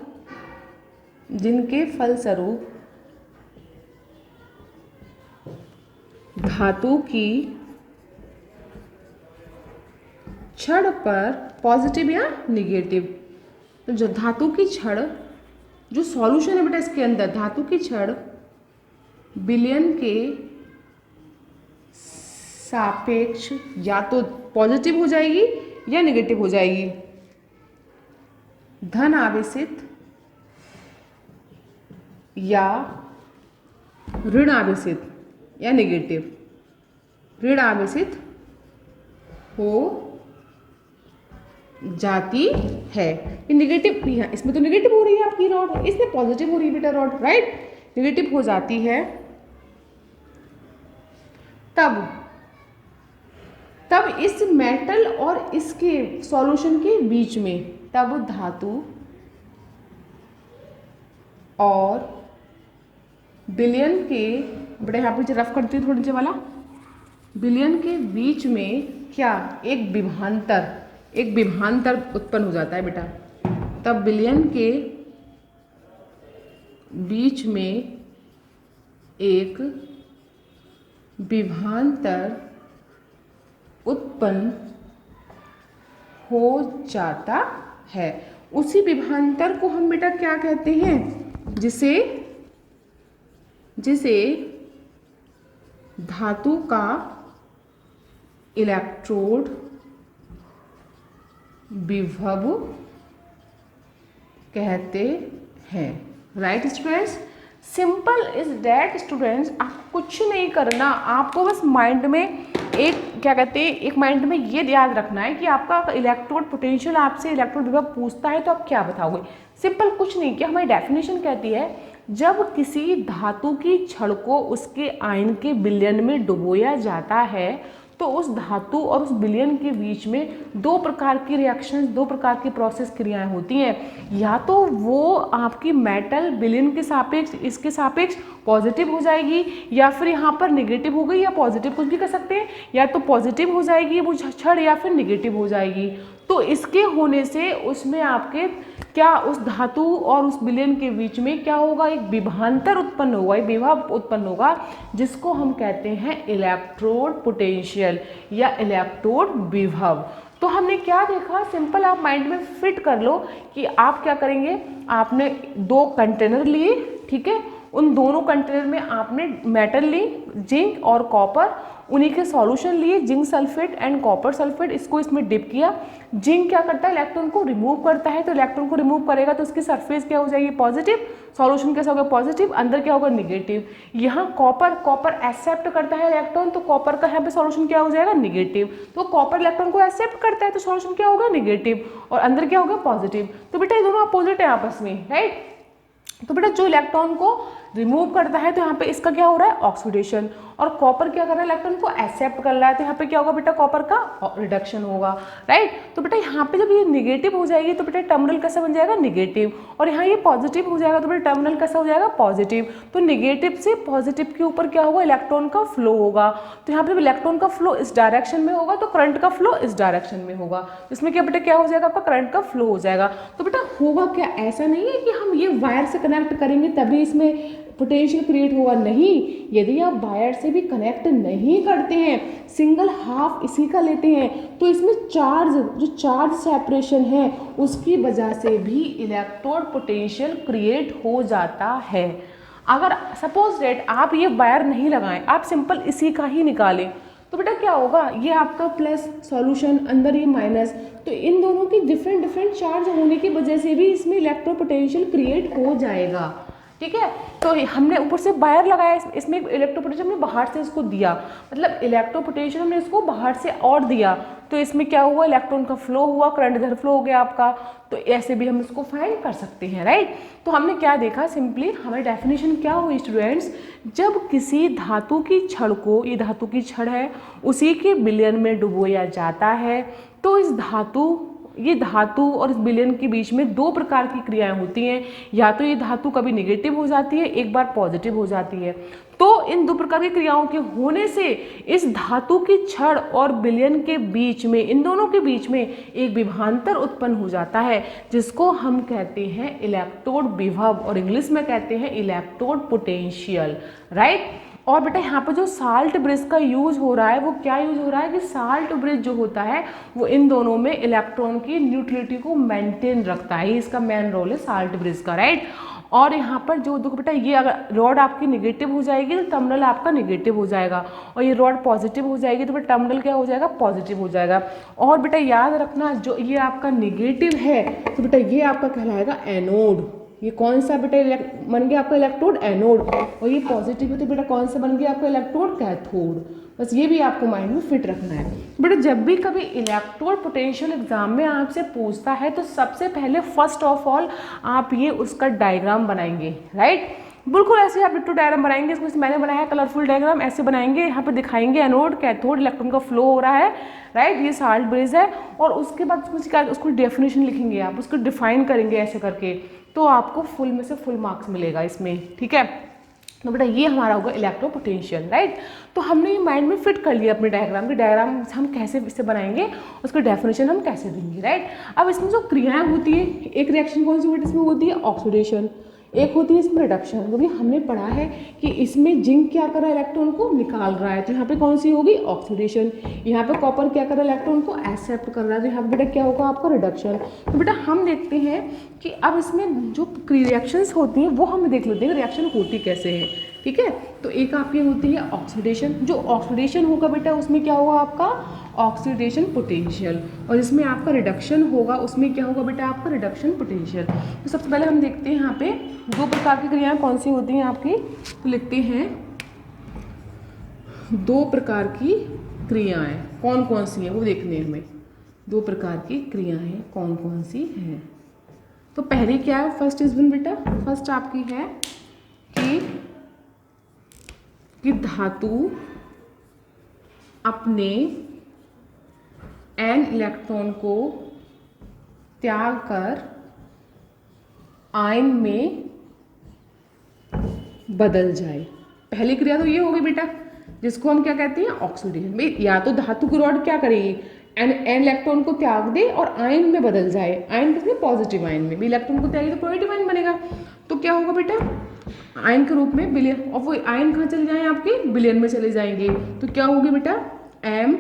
Speaker 1: धातु की छड़ पर पॉजिटिव या नेगेटिव, तो जो धातु की छड़, जो सॉल्यूशन है बेटा इसके अंदर, धातु की छड़ बिलियन के सापेक्ष या तो पॉजिटिव हो जाएगी या नेगेटिव हो जाएगी, धन आवेशित या ऋण आवेशित या नेगेटिव, ऋण आवेशित हो जाती है। ये नेगेटिव, इसमें तो नेगेटिव हो रही है आपकी रॉड, इसमें पॉजिटिव हो रही है बेटा रॉड, राइट, नेगेटिव हो जाती है। तब इस मेटल और इसके सॉल्यूशन के बीच में, तब धातु और बिलियन के, बड़े यहाँ पे रफ करती हूँ थोड़ी नीचे वाला, बिलियन के बीच में क्या, एक विभवांतर उत्पन्न हो जाता है बेटा। तब बिलियन के बीच में एक विभवांतर उत्पन्न हो जाता है। उसी विभवांतर को हम बेटा क्या कहते हैं, जिसे धातु का इलेक्ट्रोड विभव कहते हैं, right students. Simple is that students, आपको कुछ नहीं करना, आपको बस माइंड में एक माइंड में ये याद रखना है कि आपका इलेक्ट्रोड पोटेंशियल आपसे इलेक्ट्रोड विभव पूछता है तो आप क्या बताओगे। सिंपल कुछ नहीं किया, हमारी डेफिनेशन कहती है जब किसी धातु की छड़ को उसके आयन के बिलियन में डुबोया जाता है तो उस धातु और उस विलयन के बीच में दो प्रकार की रिएक्शंस, दो प्रकार की प्रोसेस क्रियाएं होती हैं। या तो वो आपकी मेटल विलयन के सापेक्ष, इसके सापेक्ष पॉजिटिव हो जाएगी, या फिर यहाँ पर नेगेटिव हो गई, या पॉजिटिव कुछ भी कर सकते हैं, या तो पॉजिटिव हो जाएगी वो छड़, या फिर नेगेटिव हो जाएगी। तो इसके होने से उसमें आपके क्या, उस धातु और उस विलयन के बीच में क्या होगा, एक विभवांतर उत्पन्न होगा, एक विभव उत्पन्न होगा, जिसको हम कहते हैं इलेक्ट्रोड पोटेंशियल या इलेक्ट्रोड विभव। तो हमने क्या देखा, सिंपल आप माइंड में फिट कर लो कि आप क्या करेंगे, आपने दो कंटेनर लिए, ठीक है, उन दोनों कंटेनर में आपने मेटल ली, जिंक और कॉपर, उन्हीं के सॉल्यूशन लिए, zinc sulphate and copper sulphate, इसको इसमें डिप किया। जिंक क्या करता है, इलेक्ट्रॉन को रिमूव करता है, तो इलेक्ट्रॉन को रिमूव करेगा तो उसकी सरफेस क्या हो जाएगी, पॉजिटिव, सॉल्यूशन कैसा होगा, पॉजिटिव, अंदर क्या होगा, निगेटिव। यहाँ कॉपर एक्सेप्ट करता है इलेक्ट्रॉन, तो कॉपर का यहाँ पे सॉल्यूशन क्या हो जाएगा, निगेटिव। तो कॉपर इलेक्ट्रॉन को एक्सेप्ट करता है तो सॉल्यूशन क्या होगा, निगेटिव, और अंदर क्या होगा, पॉजिटिव। तो बेटा ये दोनों अपोजिट है आपस में, राइट। तो बेटा जो इलेक्ट्रॉन को रिमूव करता है तो यहाँ पे इसका क्या हो रहा है, ऑक्सीडेशन, और कॉपर क्या कर रहा है, इलेक्ट्रॉन को एक्सेप्ट कर रहा है, तो यहाँ पे क्या होगा बेटा, कॉपर का रिडक्शन होगा, राइट। तो बेटा यहाँ पे जब ये निगेटिव हो जाएगी तो बेटा टर्मिनल कैसा बन जाएगा, निगेटिव, और यहाँ ये पॉजिटिव हो जाएगा तो बेटा टर्मिनल कैसा हो जाएगा, पॉजिटिव। तो निगेटिव से पॉजिटिव के ऊपर क्या होगा, इलेक्ट्रॉन का फ्लो होगा। तो यहाँ पे जब इलेक्ट्रॉन का फ्लो इस डायरेक्शन में होगा तो करंट का फ्लो इस डायरेक्शन में होगा, इसमें क्या बेटा क्या हो जाएगा, आपका करंट का फ्लो हो जाएगा। तो बेटा होगा क्या, ऐसा नहीं है कि हम ये वायर से कनेक्ट करेंगे तभी इसमें पोटेंशियल क्रिएट होगा, नहीं। यदि आप वायर से भी कनेक्ट नहीं करते हैं, सिंगल हाफ इसी का लेते हैं, तो इसमें जो चार्ज सेपरेशन है उसकी वजह से भी इलेक्ट्रोड पोटेंशियल क्रिएट हो जाता है। अगर सपोज दैट आप ये वायर नहीं लगाएं, आप सिंपल इसी का ही निकालें, तो बेटा क्या होगा, ये आपका प्लस सॉल्यूशन, अंदर ये माइनस, तो इन दोनों की डिफरेंट चार्ज होने की वजह से भी इसमें इलेक्ट्रो पोटेंशियल क्रिएट हो जाएगा, ठीक है। तो हमने ऊपर से वायर लगाया, इसमें इलेक्ट्रो पोटेंशियल हमने बाहर से इसको दिया, मतलब इलेक्ट्रो पोटेंशियल हमने इसको बाहर से और दिया, तो इसमें क्या हुआ, इलेक्ट्रॉन का फ्लो हुआ, करंट इधर फ्लो हो गया आपका। तो ऐसे भी हम इसको फाइंड कर सकते हैं, राइट। तो हमने क्या देखा, सिंपली हमारी डेफिनेशन क्या हुई स्टूडेंट्स, जब किसी धातु की छड़ को, ये धातु की छड़ है, उसी के विलयन में डुबोया जाता है, तो ये धातु और इस विलयन के बीच में दो प्रकार की क्रियाएं होती हैं। या तो ये धातु कभी नेगेटिव हो जाती है, एक बार पॉजिटिव हो जाती है। तो इन दो प्रकार की क्रियाओं के होने से इस धातु की छड़ और विलयन के बीच में, इन दोनों के बीच में एक विभवांतर उत्पन्न हो जाता है, जिसको हम कहते हैं इलेक्ट्रोड विभव, और इंग्लिश में कहते हैं इलेक्ट्रोड पोटेंशियल, राइट। और बेटा यहाँ पे जो साल्ट ब्रिज का यूज हो रहा है, वो क्या यूज हो रहा है कि साल्ट ब्रिज जो होता है वो इन दोनों में इलेक्ट्रॉन की न्यूट्रलिटी को मेंटेन रखता है, इसका मेन रोल है साल्ट ब्रिज का, राइट। और यहाँ पर जो देखो बेटा, ये अगर रॉड आपकी निगेटिव हो जाएगी तो टर्मिनल आपका निगेटिव हो जाएगा, और ये रॉड पॉजिटिव हो जाएगी तो बेटा टर्मिनल क्या हो जाएगा, पॉजिटिव हो जाएगा। और बेटा याद रखना, जो ये आपका निगेटिव है तो बेटा ये आपका कहलाएगा एनोड। ये कौन सा बेटा बन गया आपका इलेक्ट्रोड, एनोड, और ये पॉजिटिव है तो बेटा कौन सा बन गया आपका इलेक्ट्रोड, कैथोड। बस ये भी आपको माइंड में फिट रखना है। बेटा जब भी कभी इलेक्ट्रोड पोटेंशियल एग्जाम में आपसे पूछता है तो सबसे पहले फर्स्ट ऑफ ऑल आप ये उसका डायग्राम बनाएंगे, राइट। बिल्कुल ऐसे आप डिट्टो डायग्राम बनाएंगे, इसमें मैंने बनाया कलरफुल डायग्राम, ऐसे बनाएंगे, यहाँ पे दिखाएंगे एनोड, कैथोड, इलेक्ट्रॉन का फ्लो हो रहा है, राइट, ये साल्ट ब्रिज है, और उसके बाद उसको डेफिनेशन लिखेंगे, आप उसको डिफाइन करेंगे ऐसे करके, तो आपको फुल में से फुल मार्क्स मिलेगा इसमें, ठीक है। तो बेटा ये हमारा होगा इलेक्ट्रो पोटेंशियल, राइट। तो हमने ये माइंड में फिट कर लिया अपने डायग्राम के, डायग्राम हम कैसे इससे बनाएंगे, उसका डेफिनेशन हम कैसे देंगे, राइट। अब इसमें जो क्रियाएं होती है, एक रिएक्शन कौन सी होती है इसमें होती है, ऑक्सीडेशन, एक होती है इसमें रिडक्शन, क्योंकि हमने पढ़ा है कि इसमें जिंक क्या कर रहा है, इलेक्ट्रॉन को निकाल रहा है, तो यहाँ पे कौन सी होगी, ऑक्सीडेशन। यहाँ पे कॉपर क्या कर रहा है, इलेक्ट्रॉन को एक्सेप्ट कर रहा है, तो यहाँ पे बेटा क्या होगा आपका रिडक्शन। तो बेटा हम देखते हैं कि अब इसमें जो रिएक्शंस होती हैं वो हम देख लेते हैं रिएक्शन होती कैसे है, ठीक है। तो एक आपकी होती है ऑक्सीडेशन, जो ऑक्सीडेशन होगा बेटा उसमें क्या होगा आपका ऑक्सीडेशन पोटेंशियल, और जिसमें आपका रिडक्शन होगा उसमें क्या होगा बेटा आपका रिडक्शन पोटेंशियल। तो सबसे पहले हम देखते हैं यहाँ पे दो प्रकार की क्रियाएं कौन सी होती हैं आपकी, तो लिखते हैं दो प्रकार की क्रियाएं कौन कौन सी हैं वो देखने हैं हमें, दो प्रकार की क्रियाएं कौन कौन सी हैं। तो पहली क्या है, फर्स्ट इज वन बेटा, फर्स्ट आपकी है कि धातु अपने n इलेक्ट्रॉन को त्याग कर आयन में बदल जाए। पहली क्रिया तो ये होगी बेटा, जिसको हम क्या कहते हैं, ऑक्सीडेशन। भाई या तो धातु की रॉड क्या करेगी, एन इलेक्ट्रॉन को त्याग दे और आयन में बदल जाए। आयन किसमें, पॉजिटिव आयन में। इलेक्ट्रॉन को त्यागी तो पॉजिटिव आयन बनेगा। तो क्या होगा बेटा, आयन के रूप में बिलियन, और वो आयन कहाँ चले जाएं, आपके बिलियन में चले जाएंगे। तो क्या होगी बेटा, m,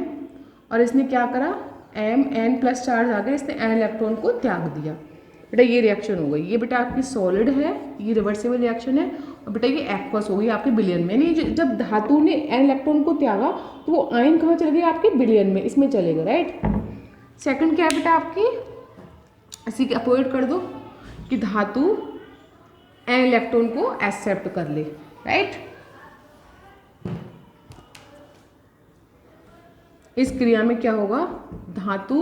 Speaker 1: और इसने क्या करा, m n प्लस चार्ज आ गया, इसने n इलेक्ट्रॉन को त्याग दिया। बेटा ये रिएक्शन हो गई। ये बेटा आपकी सॉलिड है, ये रिवर्सिबल रिएक्शन है। और बेटा ये एक्वस हो गई आपके बिलियन में। नहीं, जब धातु ने n इलेक्ट्रॉन को त्यागा तो वो आयन कहाँ चले गए, आपके बिलियन में, इसमें चलेगा, राइट। सेकंड क्या है बेटा आपकी, इसी के अपोजिट कर दो कि धातु n इलेक्ट्रॉन को एक्सेप्ट कर ले, राइट। इस क्रिया में क्या होगा, धातु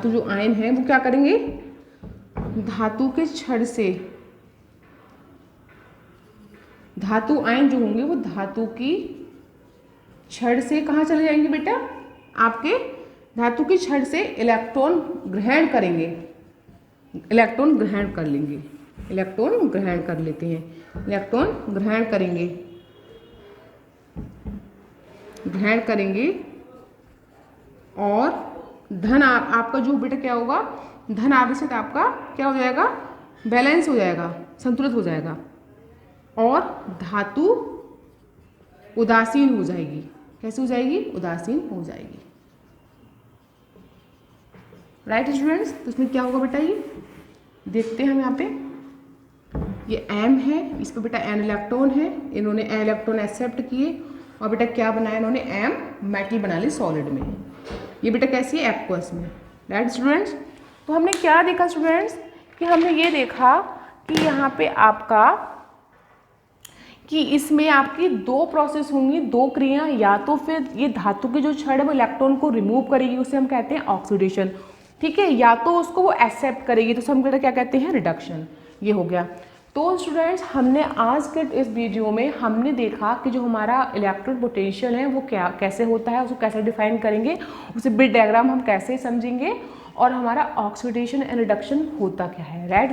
Speaker 1: जो आयन है वो क्या करेंगे, धातु के छड़ से, धातु आयन जो होंगे वो धातु की छड़ से कहाँ चले जाएंगे बेटा, आपके धातु की छड़ से इलेक्ट्रॉन ग्रहण करेंगे, इलेक्ट्रॉन ग्रहण कर लेंगे, इलेक्ट्रॉन ग्रहण कर लेते हैं, इलेक्ट्रॉन ग्रहण करेंगे और धन आपका जो बेटा क्या होगा, धन आवेश आपका क्या हो जाएगा, बैलेंस हो जाएगा, संतुलित हो जाएगा, और धातु उदासीन हो जाएगी। कैसे हो जाएगी, उदासीन हो जाएगी, राइट स्टूडेंट्स। तो इसमें क्या होगा बेटा, ये देखते हैं हम यहाँ पे, ये m है, इस पर बेटा n इलेक्ट्रॉन है, इन्होंने n इलेक्ट्रॉन एक्सेप्ट किए और बेटा क्या बनाया इन्होंने, m मेटल बना ली सॉलिड में। ये बेटा कैसी है, एक्वस में, राइट स्टूडेंट्स। तो हमने क्या देखा स्टूडेंट्स, कि हमने ये देखा कि यहाँ पे आपका, कि इसमें आपकी दो प्रोसेस होंगी, दो क्रिया। या तो फिर ये धातु की जो छड़ है वो इलेक्ट्रॉन को रिमूव करेगी, उसे हम कहते हैं ऑक्सीडेशन, ठीक है। या तो उसको वो एक्सेप्ट करेगी, तो हम क्या कहते हैं, रिडक्शन। ये हो गया। तो स्टूडेंट्स हमने आज के इस वीडियो में हमने देखा कि जो हमारा इलेक्ट्रॉन पोटेंशियल है वो कैसे होता है, उसको कैसे डिफाइन करेंगे, उसे बिट डायग्राम हम कैसे समझेंगे, और हमारा ऑक्सीडेशन एंड रिडक्शन होता क्या है, राइट।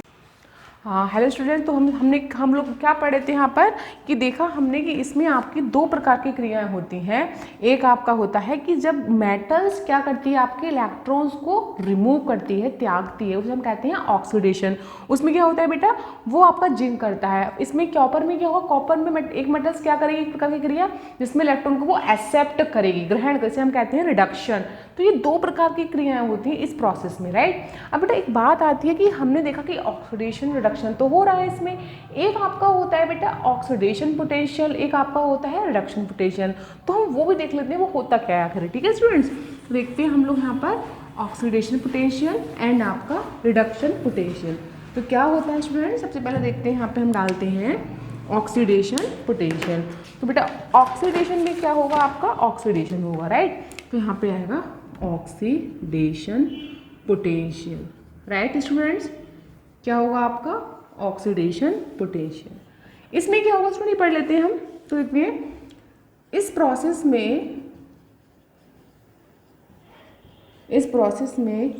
Speaker 1: हाँ हेलो स्टूडेंट, तो हम लोग क्या पढ़े थे यहाँ पर, कि देखा हमने कि इसमें आपकी दो प्रकार की क्रियाएं होती हैं। एक आपका होता है कि जब मेटल्स क्या करती है, आपके इलेक्ट्रॉन्स को रिमूव करती है, त्यागती है, उसे हम कहते हैं ऑक्सीडेशन। उसमें क्या होता है बेटा, वो आपका जिंक करता है। इसमें कॉपर में क्या होगा, कॉपर में एक मेटल्स क्या करेगी, एक प्रकार की क्रिया जिसमें इलेक्ट्रॉन को वो एक्सेप्ट करेगी, ग्रहण करेगी, इसे हम कहते हैं रिडक्शन। तो ये दो प्रकार की क्रियाएं होती हैं इस प्रोसेस में, राइट। अब बेटा एक बात आती है कि हमने देखा कि ऑक्सीडेशन रिडक्शन तो हो रहा है इसमें, एक आपका होता है बेटा ऑक्सीडेशन पोटेंशियल, एक आपका होता है रिडक्शन पोटेंशियल। तो हम वो भी देख लेते हैं वो होता क्या है आखिर, ठीक है स्टूडेंट्स। देखते हैं हम लोग यहाँ पर ऑक्सीडेशन पोटेंशियल एंड आपका रिडक्शन पोटेंशियल। तो क्या होता है स्टूडेंट्स, सबसे पहले देखते हैं, यहाँ पे हम डालते हैं ऑक्सीडेशन पोटेंशियल। तो बेटा ऑक्सीडेशन में क्या होगा, आपका ऑक्सीडेशन होगा, राइट। तो यहाँ पे आएगा ऑक्सीडेशन पोटेंशियल, राइट स्टूडेंट्स। क्या होगा आपका ऑक्सीडेशन पोटेंशियल। इसमें क्या होगा स्टूडेंट, पढ़ लेते हैं हम। तो देखिए इस प्रोसेस में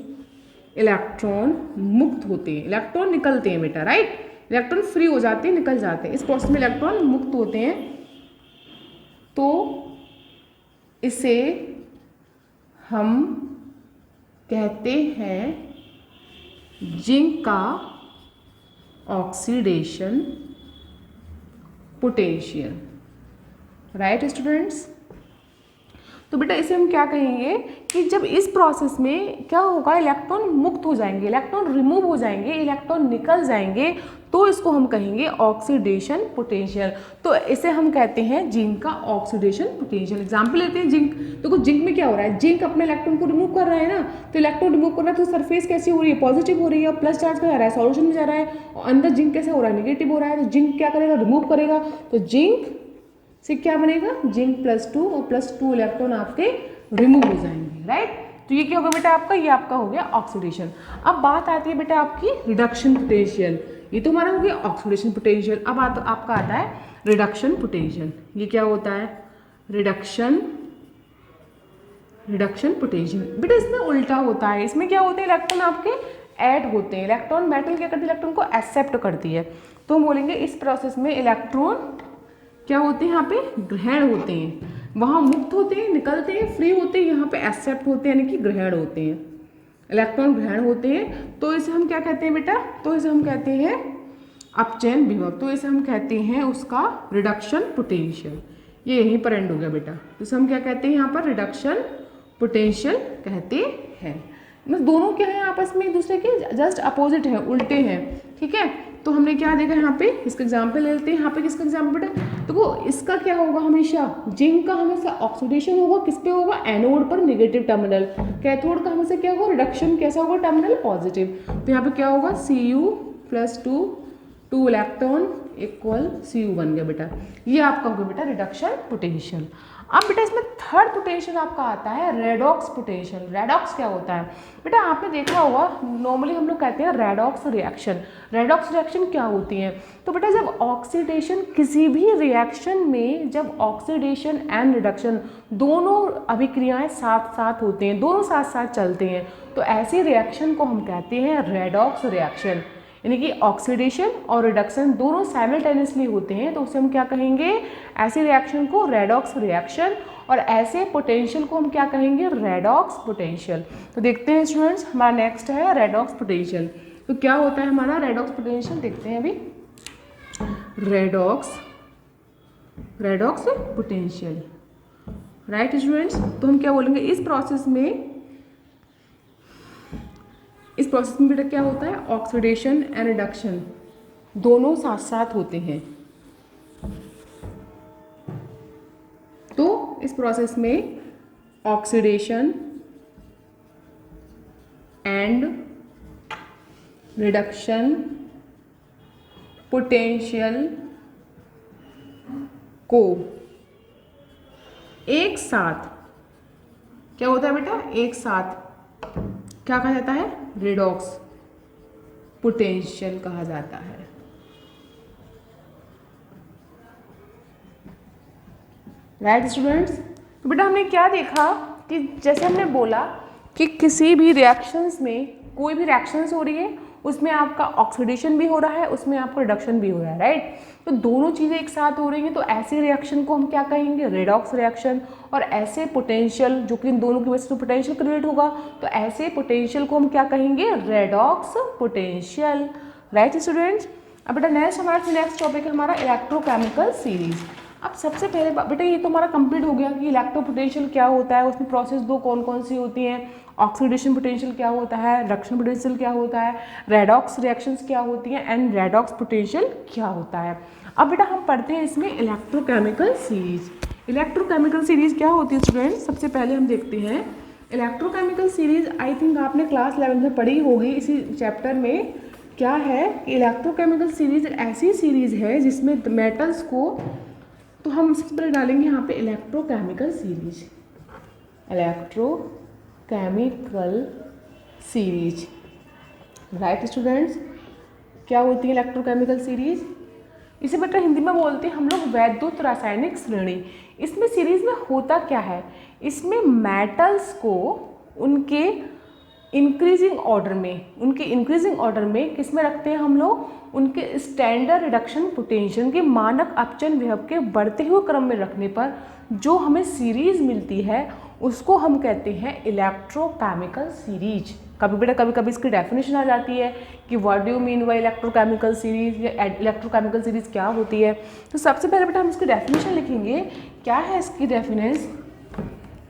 Speaker 1: इलेक्ट्रॉन मुक्त होते हैं, इलेक्ट्रॉन निकलते हैं बेटा, राइट। इलेक्ट्रॉन फ्री हो जाते हैं, निकल जाते हैं। इस प्रोसेस में इलेक्ट्रॉन मुक्त होते हैं, तो इसे हम कहते हैं जिंक का ऑक्सीडेशन पोटेंशियल, राइट स्टूडेंट्स। तो बेटा इसे हम क्या कहेंगे कि जब इस प्रोसेस में क्या होगा, इलेक्ट्रॉन मुक्त हो जाएंगे, इलेक्ट्रॉन रिमूव हो जाएंगे, इलेक्ट्रॉन निकल जाएंगे, तो इसको हम कहेंगे ऑक्सीडेशन पोटेंशियल। तो इसे हम कहते हैं जिंक का ऑक्सीडेशन पोटेंशियल। एग्जांपल लेते हैं जिंक। देखो जिंक में क्या हो रहा है, जिंक अपने इलेक्ट्रॉन को रिमूव कर रहा है ना, तो इलेक्ट्रॉन रिमूव कर रहा है तो सरफेस कैसी हो रही है, पॉजिटिव हो रही है, और प्लस चार्ज का जा रहा है, सॉल्यूशन में जा रहा है, और अंदर जिंक कैसे हो रहा है, निगेटिव हो रहा है। तो जिंक क्या करेगा, रिमूव करेगा, तो जिंक से क्या बनेगा, जिंक +2 और +2 इलेक्ट्रॉन आपके रिमूव हो जाएंगे, राइट। तो ये क्या होगा बेटा आपका, ये आपका हो गया ऑक्सीडेशन। अब बात आती है बेटा आपकी रिडक्शन पोटेंशियल। ये तो हमारा हो गया ऑक्सीडेशन पोटेंशियल। अब आपका आता है रिडक्शन पोटेंशियल। ये क्या होता है, रिडक्शन पोटेंशियल। बेटा इसमें उल्टा होता है, इसमें क्या होते हैं, इलेक्ट्रॉन आपके ऐड होते हैं, इलेक्ट्रॉन मेटल क्या करती है, इलेक्ट्रॉन को एक्सेप्ट करती है। तो हम बोलेंगे इस प्रोसेस में इलेक्ट्रॉन क्या होते हैं, यहाँ पे ग्रहण होते हैं, वहाँ मुक्त होते हैं, निकलते हैं, फ्री होते हैं, यहाँ पे एक्सेप्ट होते हैं, यानी कि ग्रहण होते हैं, इलेक्ट्रॉन ग्रहण होते हैं। तो इसे हम क्या कहते हैं बेटा, तो इसे हम कहते हैं अपचयन विभव, तो इसे हम कहते हैं उसका रिडक्शन पोटेंशियल। ये यहीं पर एंड हो गया बेटा। तो इसे हम क्या कहते हैं, यहाँ पर रिडक्शन पोटेंशियल कहते हैं। मतलब दोनों क्या है, आपस में एक दूसरे के जस्ट अपोजिट हैं, उल्टे हैं, ठीक है। तो हमने क्या देखा यहाँ पे, इसका एग्जाम्पल ले लेते हैं। यहाँ पे किसका एग्जाम्पल बेटा, तो वो इसका क्या होगा, हमेशा जिंक का हमेशा ऑक्सीडेशन होगा, किस पे होगा, एनोड पर नेगेटिव टर्मिनल। कैथोड का हमेशा क्या होगा, रिडक्शन कैसा होगा, टर्मिनल पॉजिटिव। तो यहाँ पे क्या होगा, Cu+2 2 इलेक्ट्रॉन इक्वल Cu बन गया बेटा। ये आपका होगा बेटा रिडक्शन पोटेंशियल। अब बेटा इसमें थर्ड पोटेंशियल आपका आता है रेडॉक्स पोटेंशियल। रेडॉक्स क्या होता है बेटा, आपने देखा होगा, नॉर्मली हम लोग कहते हैं रेडॉक्स रिएक्शन। रेडॉक्स रिएक्शन क्या होती है, तो बेटा जब ऑक्सीडेशन किसी भी रिएक्शन में, जब ऑक्सीडेशन एंड रिडक्शन दोनों अभिक्रियाएं साथ साथ होते हैं, दोनों साथ साथ चलते हैं, तो ऐसी रिएक्शन को हम कहते हैं रेडॉक्स रिएक्शन। यानी कि ऑक्सीडेशन और रिडक्शन दोनों साइमल्टेनियसली होते हैं, तो उसे हम क्या कहेंगे, ऐसी रिएक्शन को रेडॉक्स रिएक्शन, और ऐसे पोटेंशियल को हम क्या कहेंगे, रेडॉक्स पोटेंशियल। तो देखते हैं स्टूडेंट्स, हमारा नेक्स्ट है रेडॉक्स पोटेंशियल। तो क्या होता है हमारा रेडॉक्स पोटेंशियल, देखते हैं अभी। Redox potential, right students. तो हम क्या बोलेंगे, इस प्रोसेस में बेटा क्या होता है, ऑक्सीडेशन एंड रिडक्शन दोनों साथ साथ होते हैं। तो इस प्रोसेस में ऑक्सीडेशन एंड रिडक्शन पोटेंशियल को एक साथ क्या होता है बेटा, एक साथ क्या कहा जाता है, रेडॉक्स पोटेंशियल कहा जाता है। Right students. तो बेटा हमने क्या देखा कि जैसे हमने बोला कि किसी भी रिएक्शंस में, कोई भी रिएक्शंस हो रही है, उसमें आपका ऑक्सीडेशन भी हो रहा है, उसमें आपका रिडक्शन भी हो रहा है, राइट। तो दोनों चीज़ें एक साथ हो रही हैं, तो ऐसी रिएक्शन को हम क्या कहेंगे, रेडॉक्स रिएक्शन। और ऐसे पोटेंशियल जो कि इन दोनों की वजह से पोटेंशियल क्रिएट होगा, तो ऐसे पोटेंशियल को हम क्या कहेंगे, रेडॉक्स पोटेंशियल, राइट स्टूडेंट्स। अब बेटा नेक्स्ट टॉपिक है हमारा इलेक्ट्रोकेमिकल सीरीज। अब सबसे पहले बेटा ये तो हमारा कंप्लीट हो गया कि इलेक्ट्रो पोटेंशियल क्या होता है, उसमें प्रोसेस दो कौन कौन सी होती हैं, ऑक्सीडेशन पोटेंशियल क्या होता है, रिडक्शन पोटेंशियल क्या होता है, रेडॉक्स रिएक्शंस क्या होती हैं, एंड रेडॉक्स पोटेंशियल क्या होता है। अब बेटा हम पढ़ते हैं इसमें इलेक्ट्रोकेमिकल सीरीज। इलेक्ट्रोकेमिकल सीरीज क्या होती है स्टूडेंट्स, सबसे पहले हम देखते हैं इलेक्ट्रोकेमिकल सीरीज। आई थिंक आपने क्लास 11 में पढ़ी होगी इसी चैप्टर में। क्या है कि इलेक्ट्रोकेमिकल सीरीज ऐसी सीरीज है जिसमें मेटल्स को, तो हम सबसे पहले डालेंगे यहाँ पे electrochemical series, electrochemical series, right students. क्या होती है इलेक्ट्रोकेमिकल सीरीज, इसे बेटा हिंदी में बोलते हैं हम लोग वैद्युत रासायनिक श्रेणी। इसमें सीरीज में होता क्या है, इसमें मेटल्स को उनके इंक्रीजिंग ऑर्डर में किस में रखते हैं हम लोग, उनके स्टैंडर्ड रिडक्शन पोटेंशियल के मानक अपचयन विभव के बढ़ते हुए क्रम में रखने पर जो हमें सीरीज मिलती है उसको हम कहते हैं इलेक्ट्रोकेमिकल सीरीज। कभी कभी इसकी डेफिनेशन आ जाती है कि what do you mean by electrochemical series, या इलेक्ट्रोकेमिकल सीरीज क्या होती है। तो सबसे पहले बेटा हम इसकी डेफिनेशन लिखेंगे। क्या है इसकी डेफिनेशन,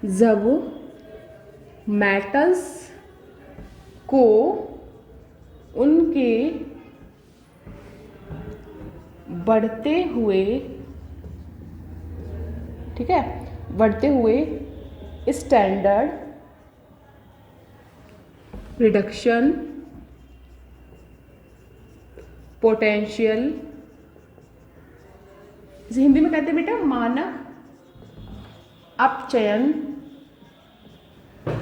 Speaker 1: जब मेटल्स को उनके बढ़ते हुए, ठीक है, बढ़ते हुए स्टैंडर्ड रिडक्शन पोटेंशियल, इसे हिंदी में कहते हैं बेटा मानक अपचयन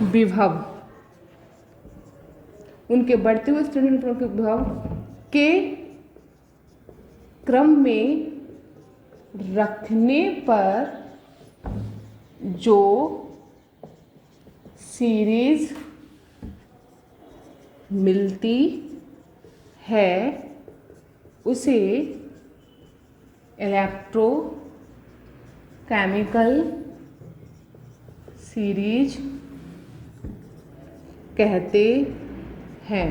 Speaker 1: विभव, उनके बढ़ते हुए स्टैंडर्ड विभव के क्रम में रखने पर जो सीरीज मिलती है उसे इलेक्ट्रोकेमिकल सीरीज कहते हैं।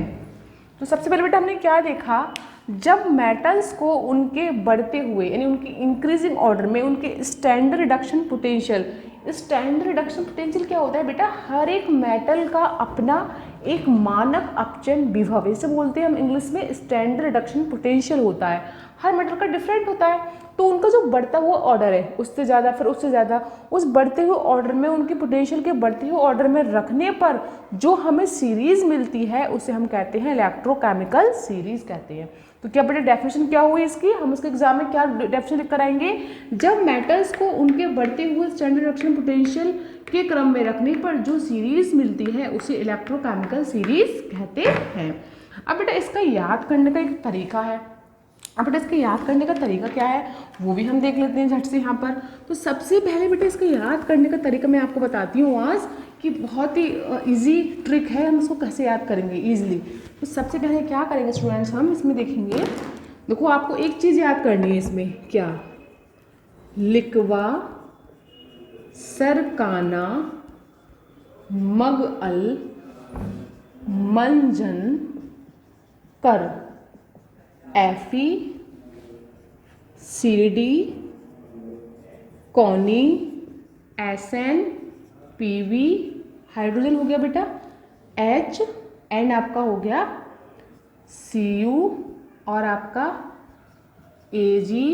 Speaker 1: तो सबसे पहले बेटा हमने क्या देखा, जब मेटल्स को उनके बढ़ते हुए यानी उनकी इंक्रीजिंग ऑर्डर में उनके standard reduction potential, standard reduction potential क्या होता है बेटा, हर एक मेटल का अपना एक मानक अपचयन विभव, इसे बोलते हैं हम इंग्लिश में स्टैंडर्ड रिडक्शन पोटेंशियल होता है। हर मेटल का डिफरेंट होता है, तो उनका जो बढ़ता हुआ ऑर्डर है उससे ज़्यादा फिर उससे ज़्यादा, उस बढ़ते हुए ऑर्डर में उनके पोटेंशियल के बढ़ते हुए ऑर्डर में रखने पर जो हमें सीरीज मिलती है उसे हम कहते हैं इलेक्ट्रोकेमिकल सीरीज कहते हैं। तो क्या बेटा डेफिनेशन क्या हुई इसकी, हम इसके एग्जाम में क्या डेफिनेशन लिख कर आएंगे, जब मेटल्स को उनके बढ़ते हुए स्टैंडर्ड रिडक्शन पोटेंशियल के क्रम में रखने पर जो सीरीज मिलती है उसे इलेक्ट्रोकेमिकल सीरीज कहते हैं। अब बेटा इसका याद करने का एक तरीका है, अब बेटा इसका याद करने का तरीका क्या है वो भी हम देख लेते हैं झट से यहाँ पर। तो सबसे पहले बेटा इसका याद करने का तरीका मैं आपको बताती हूँ आज, कि बहुत ही इजी ट्रिक है, हम इसको कैसे याद करेंगे इजीली। तो सबसे पहले क्या करेंगे स्टूडेंट्स, हम इसमें देखेंगे, देखो आपको एक चीज़ याद करनी है इसमें, क्या, लिक्वा सरकाना मगअल मंजन कर एफी सीडी कॉनी एसएन पीवी, हाइड्रोजन हो गया बेटा एच, एंड आपका हो गया सीयू, और आपका AG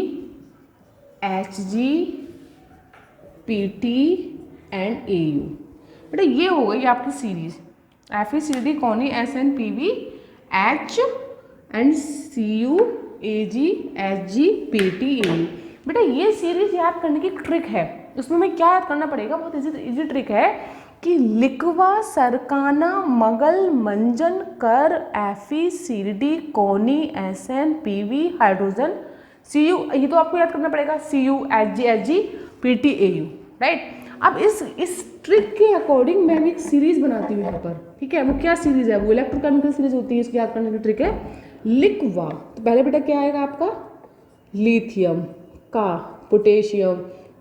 Speaker 1: HG PT and AU. बेटा ये हो गई आपकी series, F E C D कॉनी S N P V H and C U A G H G P T A U. बेटा ये सीरीज याद करने की ट्रिक है, उसमें हमें क्या याद करना पड़ेगा, बहुत इजी ट्रिक है कि लिक्वा सरकाना मगल मंजन कर एफी सीडी कॉनी S N P V hydrogen C U, ये तो आपको याद करना पड़ेगा, C U H G P T A U, right. अब इस ट्रिक के अकॉर्डिंग मैं भी एक सीरीज बनाती हूँ यहाँ पर, ठीक है। वो क्या सीरीज है, वो इलेक्ट्रोकेमिकल सीरीज होती है, इसकी याद करने की ट्रिक है लिक्वा। तो पहले बेटा क्या आएगा आपका, लिथियम का पोटेशियम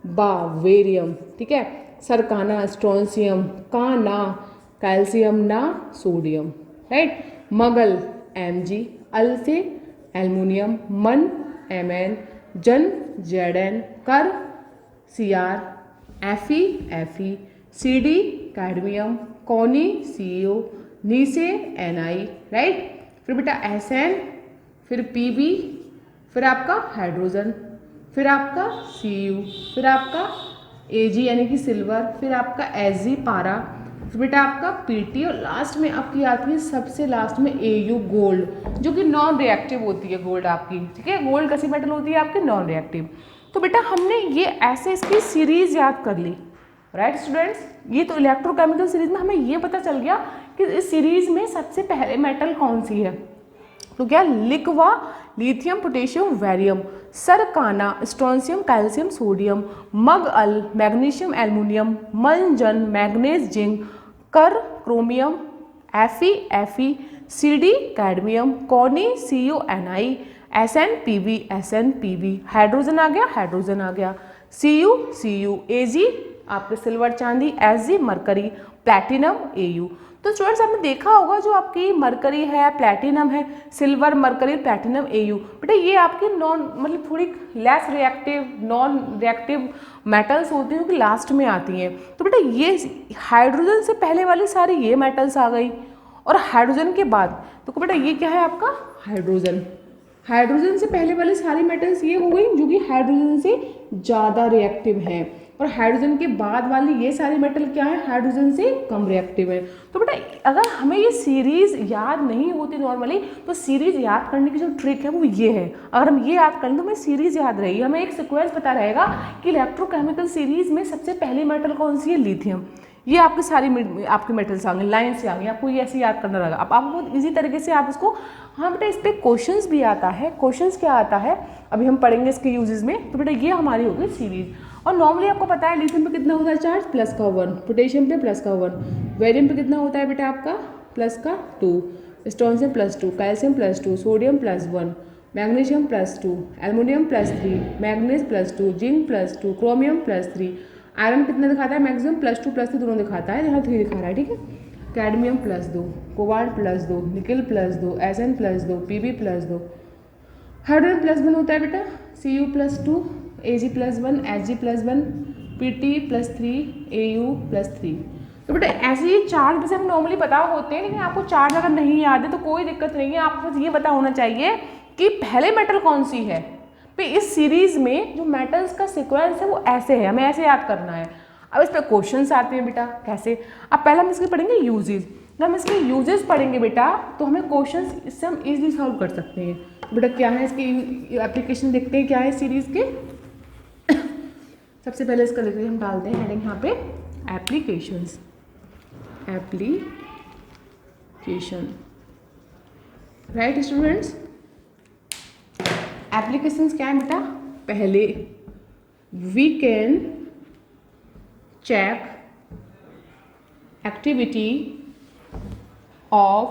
Speaker 1: बा वेरियम, ठीक है, सरकाना स्ट्रोंसियम का ना कैल्शियम ना सोडियम, राइट, मगल Mg, अल से एल्युमिनियम, मन Mn, जन Zn, कर Cr, Fe Cd cadmium, Connie CO, नी से Ni, राइट। फिर बेटा Sn, फिर Pb, फिर आपका हाइड्रोजन, फिर आपका Cu, फिर आपका Ag यानी कि सिल्वर, फिर आपका Ag पारा, फिर बेटा आपका Pt, और लास्ट में आपकी आती है सबसे लास्ट में Au गोल्ड, जो कि नॉन रिएक्टिव होती है गोल्ड आपकी, ठीक है। गोल्ड कैसी मेटल होती है आपकी, नॉन रिएक्टिव। तो बेटा हमने ये ऐसे इसकी सीरीज याद कर ली, राइट स्टूडेंट्स। ये तो इलेक्ट्रोकेमिकल सीरीज में हमें ये पता चल गया कि इस सीरीज में सबसे पहले मेटल कौन सी है, तो क्या लिक्वा लिथियम पोटेशियम वेरियम, सरकाना स्ट्रोंसियम कैल्शियम सोडियम, मगअल मैग्नीशियम एल्युमिनियम, मंजन मैग्नीज जिंक, कर क्रोमियम, एफी सीडी कैडमियम, कॉनी CU NI, SN PV, hydrogen आ गया, सीयू एजी आपके सिल्वर चांदी, एसजी मरकरी, प्लैटिनम एयू। तो स्टूडेंट्स आपने देखा होगा जो आपकी मरकरी है, प्लैटिनम है, सिल्वर मरकरी प्लैटिनम एयू, बेटा ये आपकी नॉन मतलब थोड़ी less reactive non reactive metals होती हैं कि लास्ट में आती हैं। तो बेटा ये हाइड्रोजन से पहले वाली सारी ये मेटल्स आ गई, और हाइड्रोजन के बाद तो बेटा ये क्या है आपका हाइड्रोजन से पहले वाली सारी मेटल्स ये हो गई जो कि हाइड्रोजन से ज़्यादा रिएक्टिव हैं, और हाइड्रोजन के बाद वाली ये सारी मेटल क्या है, हाइड्रोजन से कम रिएक्टिव है। तो बेटा अगर हमें ये सीरीज याद नहीं होती नॉर्मली, तो सीरीज याद करने की जो ट्रिक है वो ये है, अगर हम ये याद करें तो हमें सीरीज याद रहेगी, हमें एक सीक्वेंस पता रहेगा कि इलेक्ट्रोकेमिकल सीरीज में सबसे पहली मेटल कौन सी है, लिथियम। ये आपकी सारी आपकी मेटल्स आ गई, लाइन से आ गई, आपको ये ऐसे याद करना रहेगा। अब आप बहुत इजी तरीके से आप इसको, हाँ बेटा इस पर क्वेश्चंस भी आता है, क्वेश्चंस क्या आता है अभी हम पढ़ेंगे इसके यूजेस में। तो बेटा ये हमारी होगी सीरीज। और नॉर्मली आपको पता है लिथियम पे कितना होता है चार्ज, प्लस का 1, पोटेशियम पे प्लस का 1, बेरियम पे कितना होता है बेटा आपका प्लस का 2, strontium plus 2, calcium plus 2, sodium plus 1, magnesium plus 2, aluminium plus 3, manganese plus 2, zinc plus 2, chromium plus 3, iron कितना दिखाता है मैक्सिमम प्लस 2 प्लस 3 दोनों दिखाता है, यहाँ 3 दिखा रहा है, ठीक है। Cadmium plus 2, cobalt plus 2, nickel plus 2, SN plus 2, PB plus 2, hydrogen plus 1 होता है बेटा Cu plus 2, Ag plus 1, Hg plus 1, Pt plus 3, Au plus 3। तो बेटा ऐसे ही चार्ज वैसे हम नॉर्मली पता होते हैं, लेकिन आपको चार्ज अगर नहीं याद है तो कोई दिक्कत नहीं है, आपको बस ये पता होना चाहिए कि पहले मेटल कौन सी है। तो इस सीरीज में जो मेटल्स का सीक्वेंस है वो ऐसे है, हमें ऐसे याद करना है। अब इस पर क्वेश्चंस आते हैं बेटा कैसे। अब पहले हम इसके पढ़ेंगे यूजेज, जब हम इसके यूजेस पढ़ेंगे बेटा तो हमें क्वेश्चंस इससे हम इजीली सॉल्व कर सकते हैं। बेटा क्या है इसकी एप्लीकेशन, देखते हैं क्या है सीरीज के। सबसे पहले इसका लिखते हम डालते हैं हेडिंग यहाँ पे applications, application, right students. Applications क्या है बेटा, पहले we can check activity of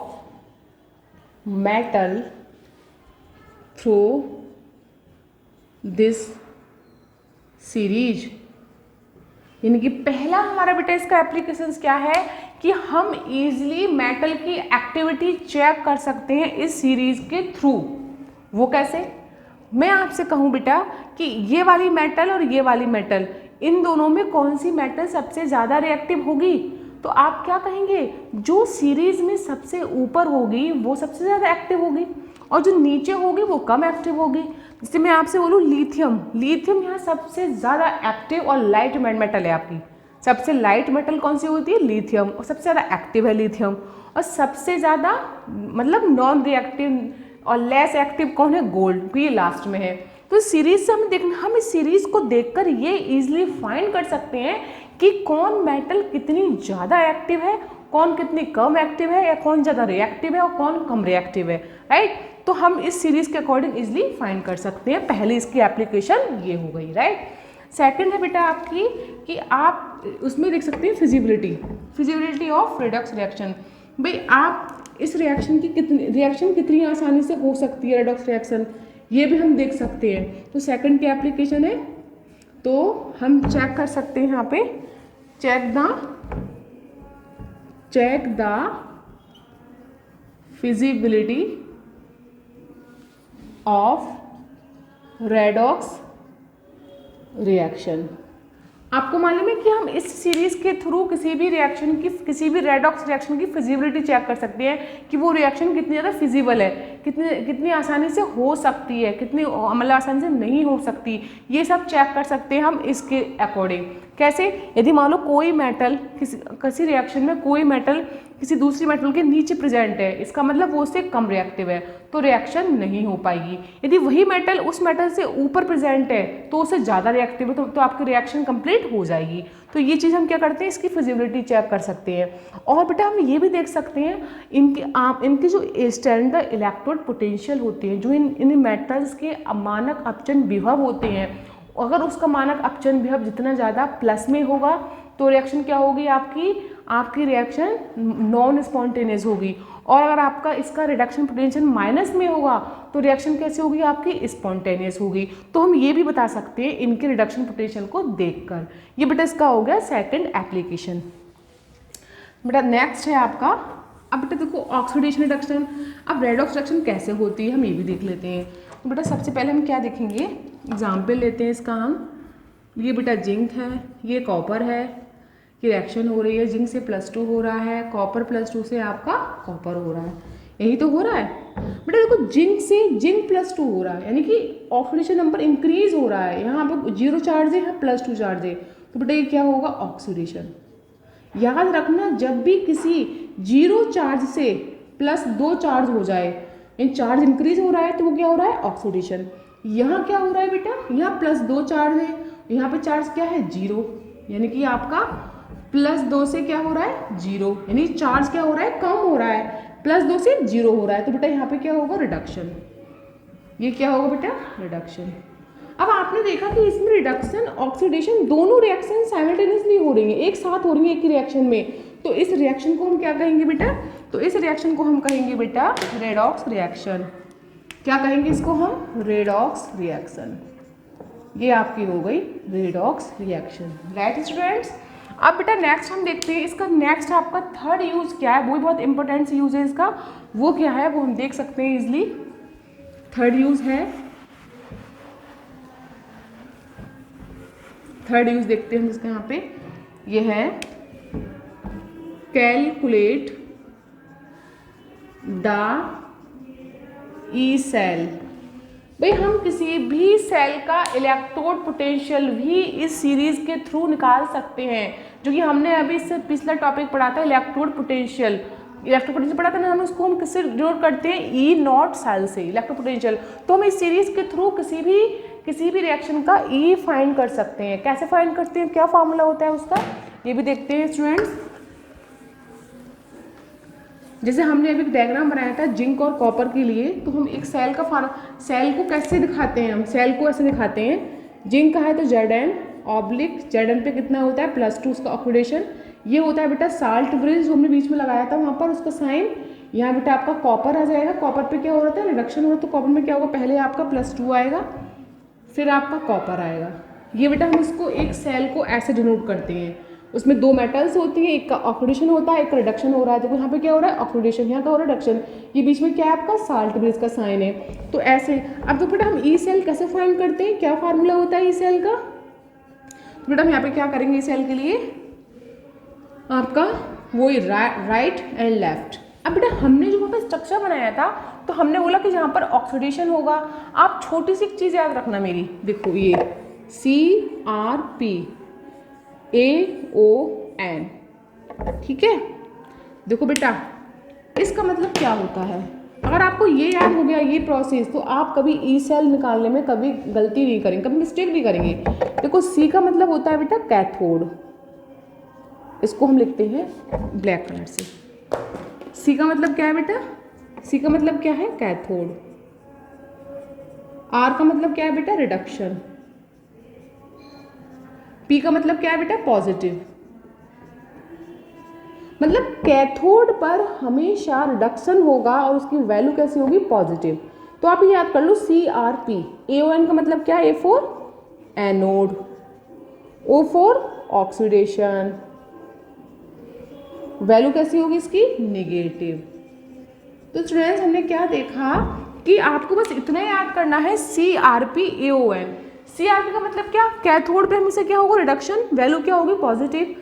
Speaker 1: metal through this series. यानी कि पहला हमारा बेटा इसका एप्लीकेशंस क्या है कि हम इजीली मेटल की एक्टिविटी चेक कर सकते हैं इस सीरीज के थ्रू। वो कैसे, मैं आपसे कहूँ बेटा कि ये वाली मेटल और ये वाली मेटल, इन दोनों में कौन सी मेटल सबसे ज़्यादा रिएक्टिव होगी, तो आप क्या कहेंगे, जो सीरीज में सबसे ऊपर होगी वो सबसे ज़्यादा एक्टिव होगी और जो नीचे होगी वो कम एक्टिव होगी। जैसे मैं आपसे बोलूँ लिथियम, लिथियम यहाँ सबसे ज़्यादा एक्टिव और लाइट मेटल है आपकी। सबसे लाइट मेटल कौन सी होती है, लिथियम, और सबसे ज़्यादा एक्टिव है लिथियम। और सबसे ज़्यादा मतलब नॉन रिएक्टिव और लेस एक्टिव कौन है, गोल्ड, ये लास्ट में है। तो सीरीज से हमें देखना, हम इस सीरीज को देखकर ये इजीली फाइंड कर सकते हैं कि कौन मेटल कितनी ज़्यादा एक्टिव है, कौन कितनी कम एक्टिव है, या कौन ज़्यादा रिएक्टिव है और कौन कम रिएक्टिव है, राइट। तो हम इस सीरीज के अकॉर्डिंग इजीली फाइंड कर सकते हैं। पहले इसकी एप्लीकेशन ये हो गई, राइट। सेकंड है बेटा आपकी कि आप उसमें देख सकते हैं फिजिबिलिटी ऑफ रिडक्स रिएक्शन। भाई आप इस रिएक्शन कितनी आसानी से हो सकती है रिडक्स रिएक्शन, ये भी हम देख सकते हैं। तो सेकंड की एप्लीकेशन है, तो हम चेक कर सकते हैं यहाँ पे check the feasibility of redox reaction. आपको मालूम है कि हम इस सीरीज के थ्रू किसी भी रेडॉक्स रिएक्शन की फिजिबिलिटी चेक कर सकते हैं कि वो रिएक्शन कितनी ज़्यादा फिजिबल है, कितनी आसानी से हो सकती है, कितनी मतलब आसानी से नहीं हो सकती, ये सब चेक कर सकते हैं हम इसके अकॉर्डिंग। कैसे, यदि मान लो कोई मेटल किसी रिएक्शन में कोई मेटल किसी दूसरी मेटल के नीचे प्रेजेंट है, इसका मतलब वो उससे कम रिएक्टिव है, तो रिएक्शन नहीं हो पाएगी। यदि वही मेटल उस मेटल से ऊपर प्रेजेंट है तो उससे ज़्यादा रिएक्टिव है, तो आपकी रिएक्शन कंप्लीट हो जाएगी। तो ये चीज़ हम क्या करते हैं, इसकी फिजिबिलिटी चेक कर सकते हैं। और बेटा हम ये भी देख सकते हैं इनके जो स्टैंडर्ड इलेक्ट्रोड पोटेंशियल होते हैं, जो इन मेटल्स के मानक अपचन विभव होते हैं, अगर उसका मानक अपचन विभव जितना ज़्यादा प्लस में होगा तो रिएक्शन क्या होगी, आपकी रिएक्शन नॉन स्पॉन्टेनियस होगी। और अगर आपका इसका रिडक्शन पोटेंशियल माइनस में होगा तो रिएक्शन कैसे होगी, आपकी स्पॉन्टेनियस होगी। तो हम ये भी बता सकते हैं इनके रिडक्शन पोटेंशियल को देखकर। ये बेटा इसका हो गया सेकंड एप्लीकेशन। बेटा नेक्स्ट है आपका, अब बेटा देखो ऑक्सीडेशन रिडक्शन। अब रेडॉक्स रिडक्शन कैसे होती है हम ये भी देख लेते हैं। तो बेटा सबसे पहले हम क्या देखेंगे, एग्जाम्पल लेते हैं इसका हम। ये बेटा जिंक है, ये कॉपर है, ये रिएक्शन हो रही है, जिंक से +2 हो रहा है, कॉपर +2 से आपका कॉपर हो रहा है, यही तो हो रहा है। बेटा देखो जिंक से जिंक +2 हो रहा है, यानी कि ऑक्सीडेशन नंबर इंक्रीज हो रहा है। यहाँ पर 0 चार्ज है, यहाँ +2 चार्ज है, तो बेटा ये क्या होगा, ऑक्सीडेशन। याद रखना जब भी किसी 0 चार्ज से +2 चार्ज हो जाए, यानी चार्ज इंक्रीज हो रहा है, तो वो क्या हो रहा है, ऑक्सीडेशन। यहाँ क्या हो रहा है बेटा, यहाँ +2 चार्ज है, यहाँ पे चार्ज क्या है, 0, यानी कि आपका +2 से क्या हो रहा है, 0, यानी चार्ज क्या हो रहा है, कम हो रहा है, +2 से 0 हो रहा है, तो बेटा यहाँ पे क्या होगा, रिडक्शन। ये क्या होगा बेटा, रिडक्शन। अब आपने देखा कि इसमें रिडक्शन ऑक्सीडेशन दोनों रिएक्शन साइमल्टेनियसली हो रही हैं, एक साथ हो रही हैं एक ही रिएक्शन में। तो इस रिएक्शन को हम क्या कहेंगे बेटा? तो इस रिएक्शन को हम कहेंगे बेटा रेडॉक्स रिएक्शन। क्या कहेंगे इसको हम? Redox reaction. ये आपकी हो गई रेडॉक्स रिएक्शन, राइट स्टूडेंट्स। अब बेटा नेक्स्ट हम देखते हैं, इसका नेक्स्ट आपका थर्ड यूज क्या है, वो भी बहुत इंपॉर्टेंट सी यूज है इसका। वो क्या है वो हम देख सकते हैं इजिली। थर्ड यूज है, थर्ड यूज देखते हैं हम इसका यहाँ पे। ये है कैलकुलेट द ई सेल। भाई हम किसी भी सेल का इलेक्ट्रोड पोटेंशियल भी इस सीरीज के थ्रू निकाल सकते हैं, जो कि हमने अभी इससे पिछला टॉपिक पढ़ा था इलेक्ट्रोड पोटेंशियल। इलेक्ट्रोड पोटेंशियल पढ़ा था ना, हम उसको हम किससे डिनोट करते हैं? ई नॉट सेल से, इलेक्ट्रोड पोटेंशियल। तो हम इस सीरीज के थ्रू किसी भी रिएक्शन का ई फाइंड कर सकते हैं। कैसे फाइंड करते हैं, क्या फार्मूला होता है उसका, ये भी देखते हैं स्टूडेंट्स। जैसे हमने अभी डायग्राम बनाया था जिंक और कॉपर के लिए, तो हम एक सेल का सेल को कैसे दिखाते हैं? हम सेल को ऐसे दिखाते हैं, जिंक का है तो Zn ऑब्लिक Zn पे कितना होता है +2 उसका ऑक्सीडेशन। ये होता है बेटा साल्ट ब्रिज जो हमने बीच में लगाया था वहाँ पर, उसका साइन। यहाँ बेटा आपका कॉपर आ जाएगा, कॉपर पे क्या हो रहा था? रिडक्शन हो रहा है, तो कॉपर में क्या होगा? पहले आपका +2 आएगा, फिर आपका कॉपर आएगा। ये बेटा हम इसको एक सेल को ऐसे डिनोट करते हैं। उसमें दो मेटल्स होती हैं, एक का ऑक्सीडेशन होता है, एक का रिडक्शन हो रहा है। देखो यहाँ पे क्या हो रहा है? ऑक्सीडेशन, यहाँ का हो रहा है रिडक्शन। ये बीच में क्या है आपका? साल्ट ब्रिज का साइन है। तो ऐसे अब तो बेटा हम ई सेल कैसे फाइंड करते हैं, क्या फार्मूला होता है ई सेल का? तो बेटा हम यहाँ पे क्या करेंगे ई सेल के लिए? आपका वही राइट एंड लेफ्ट। अब बेटा हमने जो वहाँ पे स्ट्रक्चर बनाया था, तो हमने बोला कि जहाँ पर ऑक्सीडेशन होगा, आप छोटी सी चीज़ याद रखना मेरी, देखो ये CRP AON, ठीक है। देखो बेटा इसका मतलब क्या होता है, अगर आपको ये याद हो गया ये प्रोसेस, तो आप कभी ई सेल निकालने में कभी गलती नहीं करेंगे, कभी मिस्टेक नहीं करेंगे। देखो सी का मतलब होता है बेटा कैथोड, इसको हम लिखते हैं ब्लैक कलर से। सी का मतलब क्या है बेटा? सी का मतलब क्या है? कैथोड। आर का मतलब क्या है बेटा? रिडक्शन। पी का मतलब क्या है बेटा? पॉजिटिव। मतलब कैथोड पर हमेशा रिडक्शन होगा और उसकी वैल्यू कैसी होगी? पॉजिटिव। तो आप ये याद कर लो CRP। AON का मतलब क्या है? A for anode, O for oxidation, value कैसी होगी इसकी? नेगेटिव। तो स्टूडेंट्स हमने क्या देखा कि आपको बस इतना याद करना है CRP AON। CRP का मतलब क्या? कैथोड पे हमेशा क्या होगा? रिडक्शन, वैल्यू क्या होगी? Positive.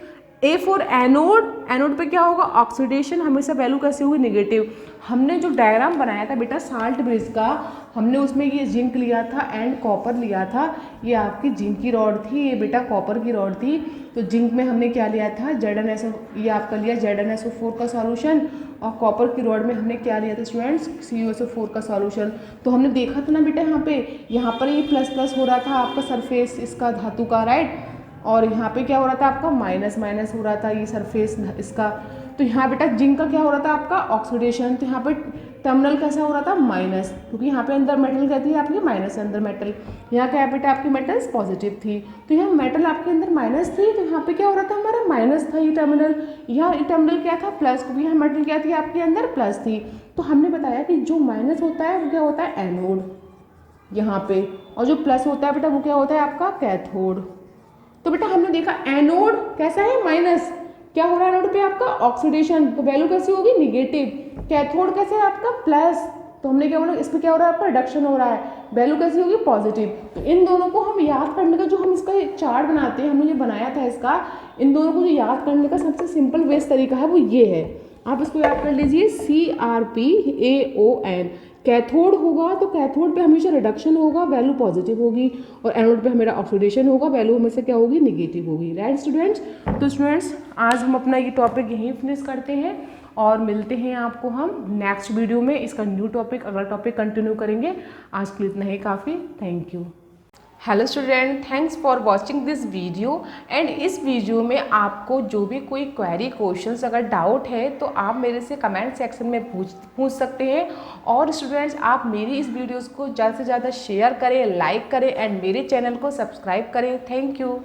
Speaker 1: A for anode, anode पे क्या होगा? ऑक्सीडेशन, हमेशा वैल्यू कैसी होगी? नेगेटिव। हमने जो डायग्राम बनाया था बेटा साल्ट ब्रिज का, हमने उसमें ये जिंक लिया था एंड कॉपर लिया था। ये आपकी जिंक की रॉड थी, ये बेटा कॉपर की रॉड थी। तो जिंक में हमने क्या लिया था? ZnSO, ये आपका लिया ZnSO4 का सॉल्यूशन, और कॉपर की रॉड में हमने क्या लिया था स्टूडेंट्स? CuSO4 का सॉल्यूशन। तो हमने देखा था ना बेटा यहाँ पर ये प्लस प्लस हो रहा था आपका सरफेस इसका धातु का, राइट, और यहाँ पे क्या हो रहा था आपका? माइनस माइनस हो रहा था ये सरफेस इसका। तो यहाँ बेटा जिंक का क्या हो रहा था आपका? ऑक्सीडेशन। तो यहाँ पे टर्मिनल कैसा हो रहा था? माइनस, क्योंकि यहाँ पे अंदर मेटल कहती है आपकी माइनस है अंदर मेटल। यहाँ क्या है बेटा? आपकी मेटल्स पॉजिटिव थी, तो यहाँ मेटल आपके अंदर माइनस थी, तो यहाँ पे क्या हो रहा था? हमारा माइनस था ये टर्मिनल। यहाँ ये टर्मिनल क्या था? प्लस, क्योंकि यहाँ मेटल क्या थी आपके अंदर? प्लस थी। तो हमने बताया कि जो माइनस होता है वो क्या होता है? एनोड यहाँ पे, और जो प्लस होता है बेटा वो क्या होता है आपका? कैथोड। तो बेटा हमने देखा एनोड कैसा है? माइनस। क्या हो रहा है एनोड पे आपका? ऑक्सीडेशन, तो वैल्यू कैसी होगी? निगेटिव। कैथोड कैसे है आपका? प्लस, तो हमने क्या बोला? इस पर क्या हो रहा है आपका? रिडक्शन हो रहा है, वैल्यू कैसी होगी? पॉजिटिव। तो इन दोनों को हम याद करने का, जो हम इसका चार्ट बनाते हैं, हमने ये बनाया था इसका, इन दोनों को जो याद करने का सबसे सिंपल बेस्ट तरीका है वो ये है, आप इसको याद कर लीजिए CRP AON। कैथोड होगा तो कैथोड पे हमेशा रिडक्शन होगा, वैल्यू पॉजिटिव होगी, और एनोड पे हमेरा ऑक्सीडेशन होगा, वैल्यू हमेशा क्या होगी? निगेटिव होगी, राइट स्टूडेंट्स। तो स्टूडेंट्स आज हम अपना ये टॉपिक यहीं फिनिश करते हैं और मिलते हैं आपको हम नेक्स्ट वीडियो में। इसका न्यू टॉपिक, अगला टॉपिक कंटिन्यू करेंगे। आज के लिए इतना ही काफ़ी। Thank you. Hello student, thanks for watching this video. And इस वीडियो में आपको जो भी कोई क्वेरी क्वेश्चंस अगर डाउट है तो आप मेरे से कमेंट सेक्शन में पूछ सकते हैं। और स्टूडेंट्स, आप मेरी इस वीडियोस को ज़्यादा से ज़्यादा शेयर करें, लाइक करें एंड मेरे चैनल को सब्सक्राइब करें। Thank you.